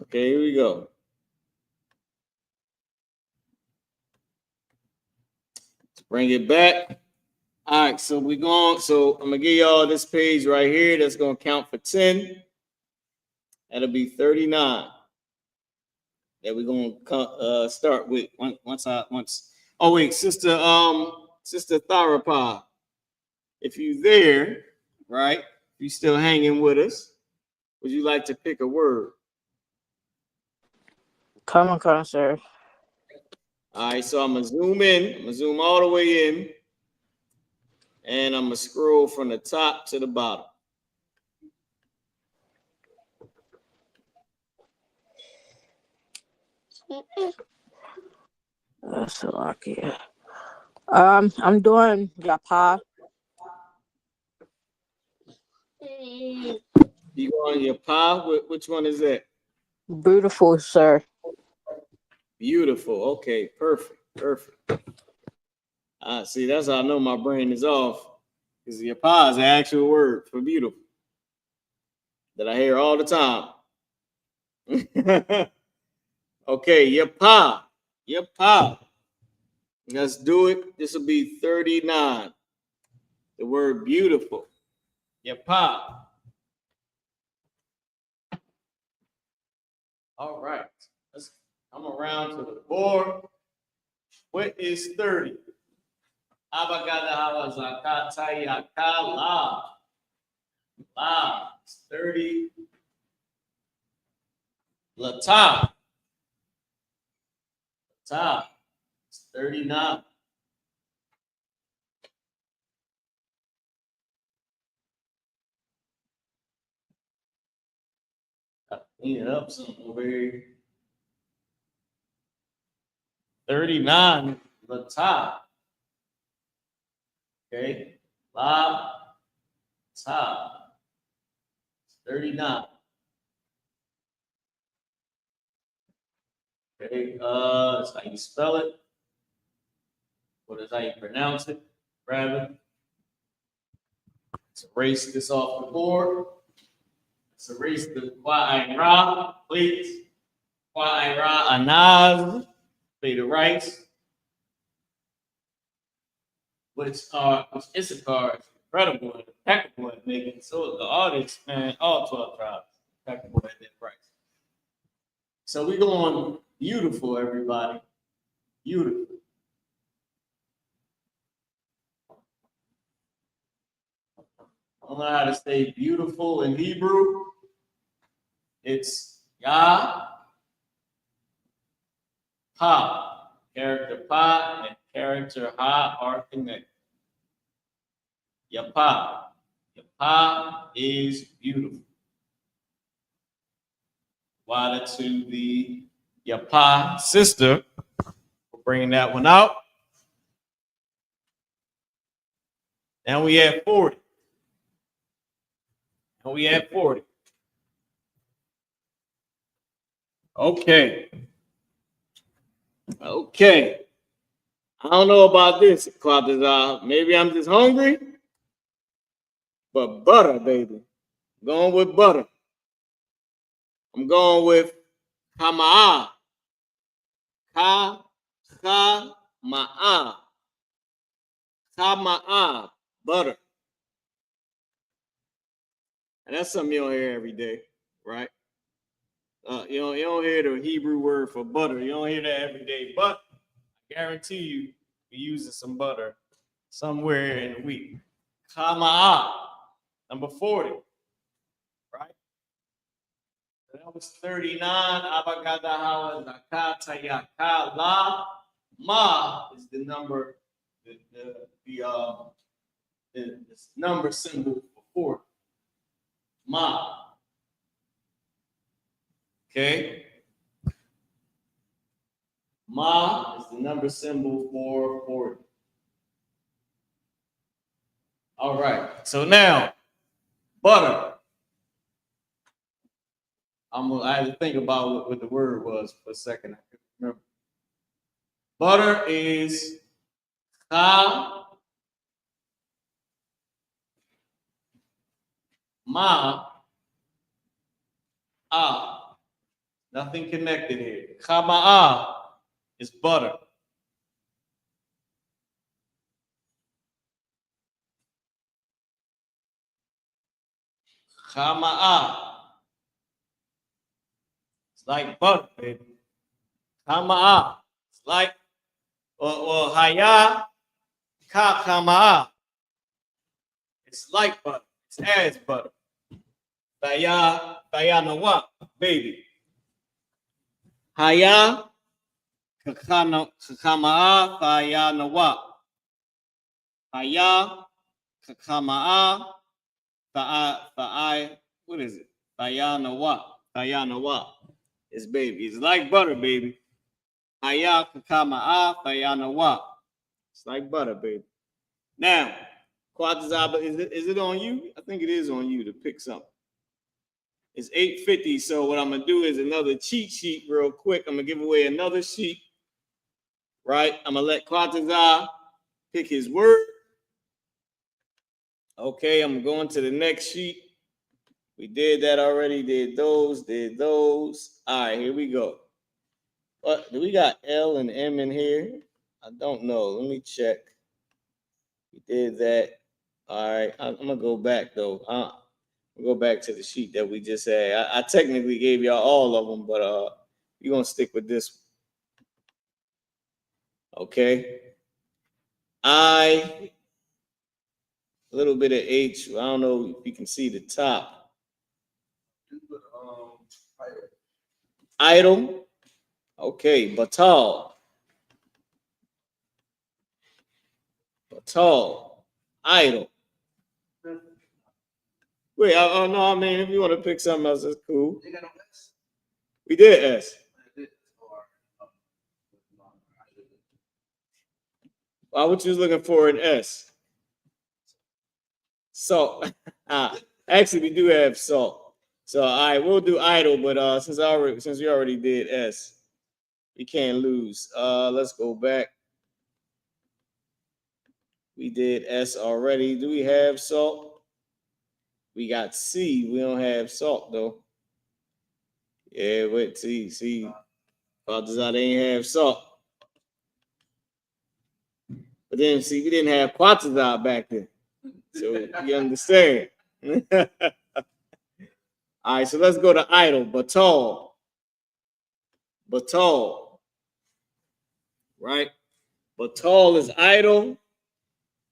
Okay, here we go. Let's bring it back. All right, so we're going. So I'm gonna give y'all this page right here. That's gonna count for 10. That'll be 39. That we're gonna start with once. Oh wait, sister Tharapod, if you there, right? If you still hanging with us, would you like to pick a word? Come on, sir. All right, so I'm gonna zoom in. I'm gonna zoom all the way in, and I'm gonna scroll from the top to the bottom. That's so lucky. I'm doing Yapa. You on your pa? Which one is that? Beautiful, sir. Beautiful. Okay, perfect. See, that's how I know my brain is off. Because your pa is the actual word for beautiful that I hear all the time. Okay, your pa. Let's do it. This will be 39. The word beautiful. Your pa. All right. Let's come around to the board. What is 30? Abagada zakata yakala. La. 30. Lata. Lata. 39. Clean it up some over here. 39. Lata. Okay. La. Ta. 39. Okay. That's how you spell it. What is how you pronounce it? Rather. Let's erase this off the board. Let's erase the Qua please. Qua Anaz. Play the rights. Which Issachar is incredible and impeccable at making. So the audience, man, all 12 tribes, impeccable at that price. So we're going beautiful, everybody. Beautiful. I don't know how to say beautiful in Hebrew. It's Yah, Pa. Character Pa and character Ha are connected. Yapa. Yapa is beautiful. Water to the Yapa sister for bringing that one out. Now we have 40. Okay. I don't know about this, Quadazar. Maybe I'm just hungry. But butter, baby. I'm going with butter. I'm going with Kama'a. Kama'a. Kama'a. Butter. And that's something you don't hear every day, right? You don't hear the Hebrew word for butter. You don't hear that every day. But I guarantee you're using some butter somewhere in the week. Kama'a. Number 40. Right? So that was 39. Abagadahawa zakata yakala. Ma is the number, the number symbol for 40. Ma. Okay. Ma is the number symbol for 40. All right. So now, butter. I had to think about what the word was for a second. I couldn't remember. Butter is Kama'a. Nothing connected here. Kama'a is butter. Kama'a. It's like butter, baby. Kama'a. It's like, or haya ka kama'a. It's like butter. It's as butter. Taya nawa, baby. Haya kakama'a taya nawa. Haya kakama'a ta'ai. What is it? Taya nawa. Taya nawa. It's baby. It's like butter, baby. Haya kakama'a taya nawa. It's like butter, baby. Now, Quatazaba, is it on you? I think it is on you to pick something. It's 8:50, so what I'm gonna do is another cheat sheet real quick. I'm gonna give away another sheet, right? I'm gonna let Quatazaba pick his word. Okay, I'm going to the next sheet. We did that already, did those. All right, here we go. What, do we got L and M in here? I don't know, let me check. We did that. All right, I'm gonna go back though. We'll go back to the sheet that we just had. I technically gave y'all all of them, but we're gonna stick with this one. Okay. A little bit of H. I don't know if you can see the top. Idle. Okay, batal. Idle. Wait, no, I mean, if you want to pick something else, that's cool. We did S. Why would you was looking for an S? Salt. Actually, we do have salt. So, all right, we'll do idle, but since we already did S, we can't lose. Let's go back. We did S already. Do we have salt? We got C. We don't have salt though. Yeah, wait, C. Quatazat ain't have salt. But then see, we didn't have Quatazat back then. So you understand. All right, so let's go to idle. Batal. Right? Batal is idle.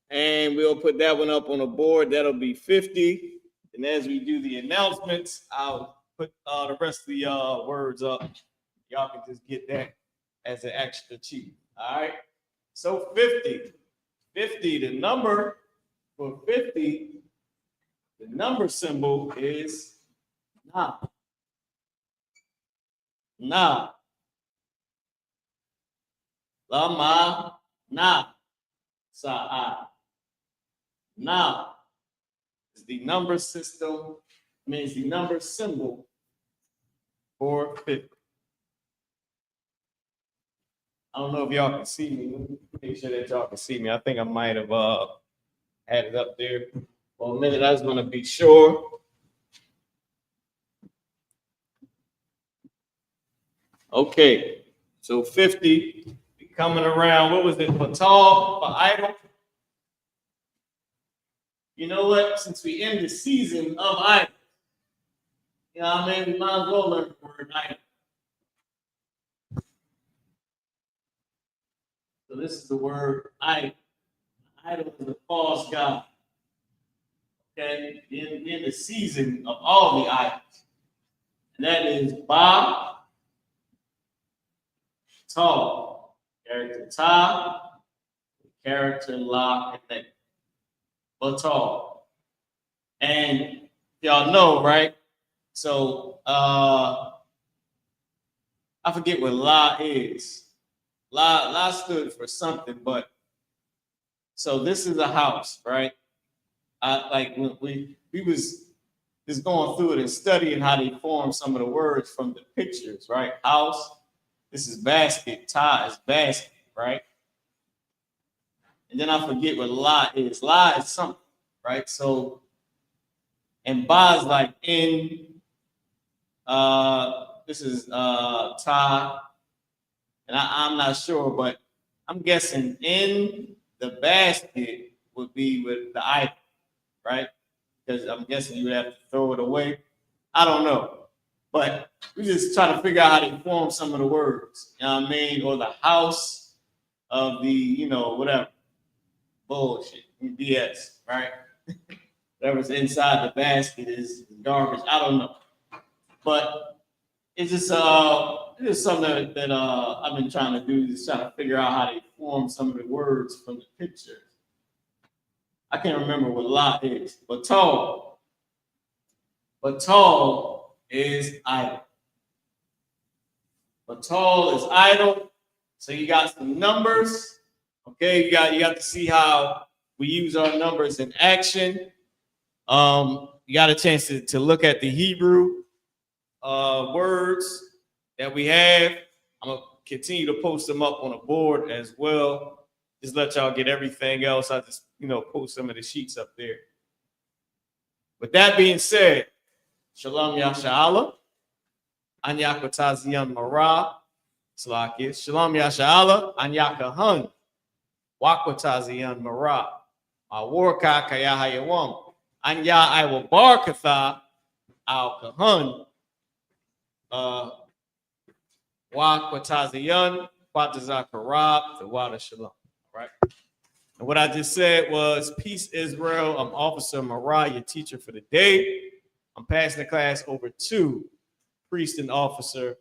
And we'll put that one up on the board. That'll be 50. And as we do the announcements, I'll put the rest of the words up. Y'all can just get that as an extra cheat. All right. So 50. The number for 50, the number symbol is na. Lama na. Sa'a. Now is the number system, means the number symbol for 50. I don't know if y'all can see me. Make sure that y'all can see me. I think I might have had it up there for a minute. I was going to be sure. Okay, so 50 coming around. What was it? For tall, for idle. You know what? Since we end the season of idle, you know what I mean? We might as well learn the word idle. So this is the word idle. Idle is a false god. Okay? In the season of all the idols. And that is ba, tall. Character ta, character la, and then. Batal. And y'all know, right? So I forget what la is. La stood for something, but so this is a house, right? like when we was just going through it and studying how they form some of the words from the pictures, right? House, this is basket, tie is basket, right? And then I forget what la is. La is something, right? So, and ba is like in, this is tie, and I'm not sure, but I'm guessing in the basket would be with the item, right? Because I'm guessing you would have to throw it away. I don't know. But we just try to figure out how to form some of the words. You know what I mean? Or the house of the, you know, whatever. Bullshit. BS, right? Whatever's inside the basket is garbage. I don't know. But it's just something that I've been trying to do, just trying to figure out how to form some of the words from the pictures. I can't remember what la is, but tall is idle. But tall is idle. So you got some numbers. Okay, you got to see how we use our numbers in action. You got a chance to look at the Hebrew words that we have. I'm gonna continue to post them up on a board as well. Just let y'all get everything else. I just, post some of the sheets up there. With that being said, Shalom Yasha'Allah, Anyaka Taziyan Mara, Salakis, Shalom Yasha'Allah, Anyaka Hun, Wakwa Taziyan Mara, Awarka Kayahayawam, Anya Iwa Barkatha, Al Kahun, Wakwa Taziyan, Kwatazakarab, the Wada Shalom. Right? And what I just said was, peace, Israel. I'm Officer Mariah, your teacher for the day. I'm passing the class over to Priest and Officer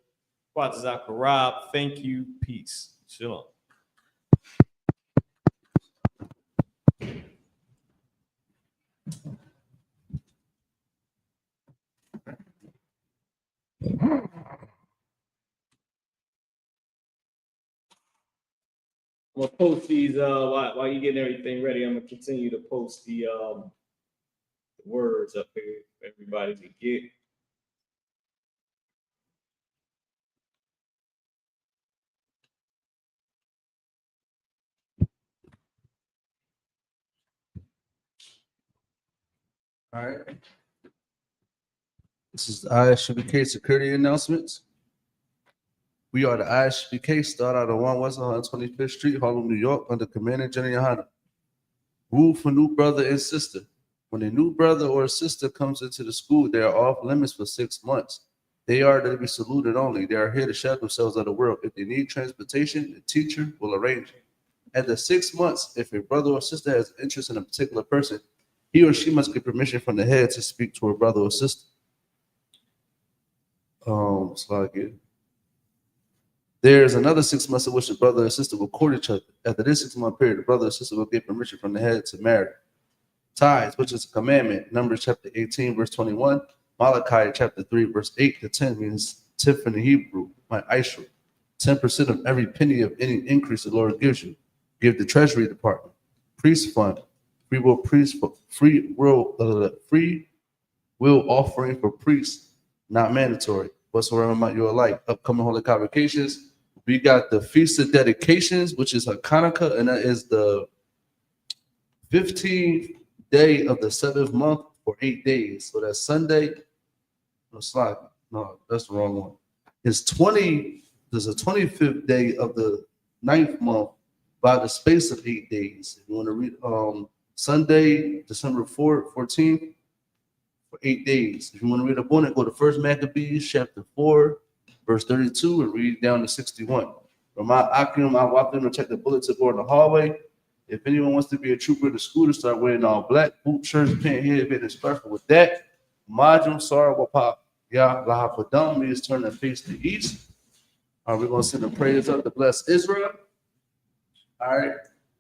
Kwatazakarab. Thank you. Peace. Shalom. I'm gonna post these while you're getting everything ready. I'm gonna continue to post the words up here for everybody to get. All right. This is the ISUPK security announcements. We are the ISUPK, start out on 1 West 125th Street, Harlem, New York, under Commander General YAHANNA. Rule for new brother and sister. When a new brother or sister comes into the school, they are off limits for 6 months. They are to be saluted only. They are here to shelter themselves of the world. If they need transportation, the teacher will arrange it. After 6 months, if a brother or sister has interest in a particular person, he or she must get permission from the head to speak to a brother or sister. There's another 6 months in which the brother and sister will court each other. After this 6 month period, the brother and sister will get permission from the head to marry. Tithes, which is a commandment, Numbers chapter 18, verse 21. Malachi chapter 3, verse 8 to 10 means tip in the Hebrew, my Ishra. 10% of every penny of any increase the Lord gives you. Give the Treasury Department. Priest fund, free will offering for priests, not mandatory. Whatsoever amount you are like. Upcoming holy convocations. We got the Feast of Dedications, which is Hanukkah, and that is the 15th day of the 7th month for 8 days. So that's Sunday. No, that's the wrong one. There's a 25th day of the 9th month by the space of 8 days. If you want to read Sunday, December 14th, for 8 days. If you want to read up on it, go to 1 Maccabees chapter 4, verse 32, and read down to 61. From my Akim, I walked in and checked the bulletin board in the hallway. If anyone wants to be a trooper in the school to start wearing all black, boot shirts, pant, headband, and scarf. With that, Majum Sar Wapap, Yah Lahapadam means turn and face to the east. We're going to send the prayers up to bless Israel. All right.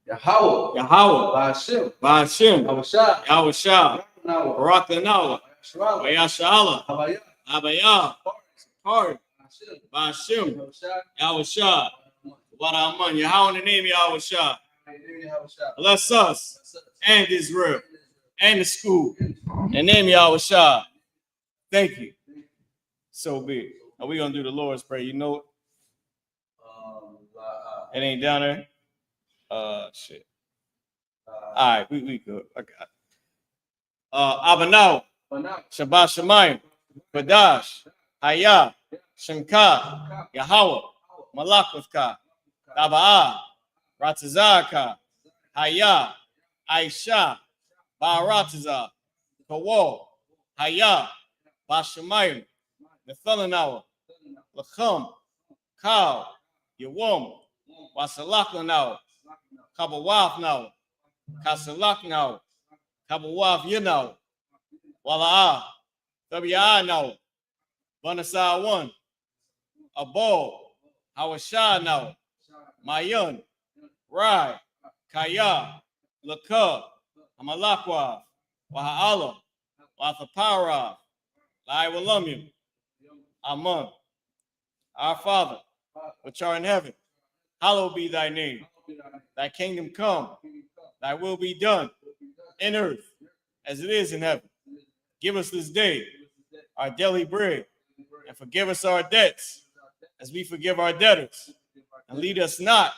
Yahweh. Ba'ashem. Awashah. Yahweh. Barak Lanawa. Yasha'Allah. Abayah. Pardon. Ba'ashem. Yahweh. What Aman. Yahweh in the name of Yahweh. Bless us and Israel and the school. And name y'all was shy. Thank you. So be it. Are we gonna do the Lord's Prayer? You know it? It ain't down there. Shit. All right, we good. I got it. Abanau, Shabbat Shemayim, Badash, Hayah, Shemka, Yahweh, Malakwithka, Taba'ah, Ratazaka, Hayah, Aisha, Ba'aratazah, Kawal, Hayah, Bashemayim, Nethalanau, Lacham, Kal, Yawam, Wasalaklanau, Kabawaf now, Kasalak now, Kabawaf you now, Wala'ah, WI now, Vanasa 1, Abo, Hawashah now, Mayun, Rai, Kaya, Laka, Amalakwa, Waha'ala, Wathapara, Lai Walamim, Amun. Our Father, which art in heaven, hallowed be thy name. Thy kingdom come, thy will be done in earth as it is in heaven. Give us this day our daily bread, and forgive us our debts as we forgive our debtors. And lead us not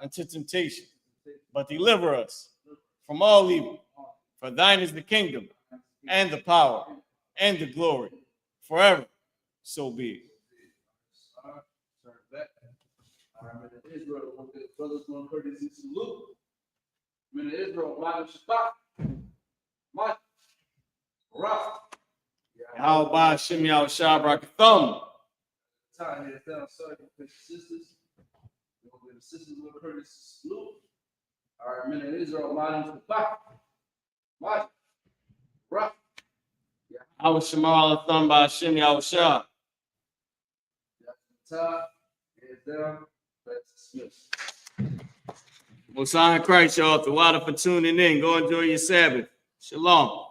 into temptation, but deliver us from all evil. For thine is the kingdom, and the power, and the glory, forever. So be it. Israel, brothers doing courtesy salute. Men of Israel, Madam Shabbat, Mike, Raf. How about Shimmy out Shabrak Thumb? Time here down, sorry for the sisters. We're going to give the sisters doing courtesy salute. All right, men of Israel, Madam Shabbat, Mike, Raf. I was Shamal Thumb by Shimmy out Shah. Top, head down. Let's dismiss. Most High in Christ, y'all. The water for tuning in. Go enjoy your Sabbath. Shalom.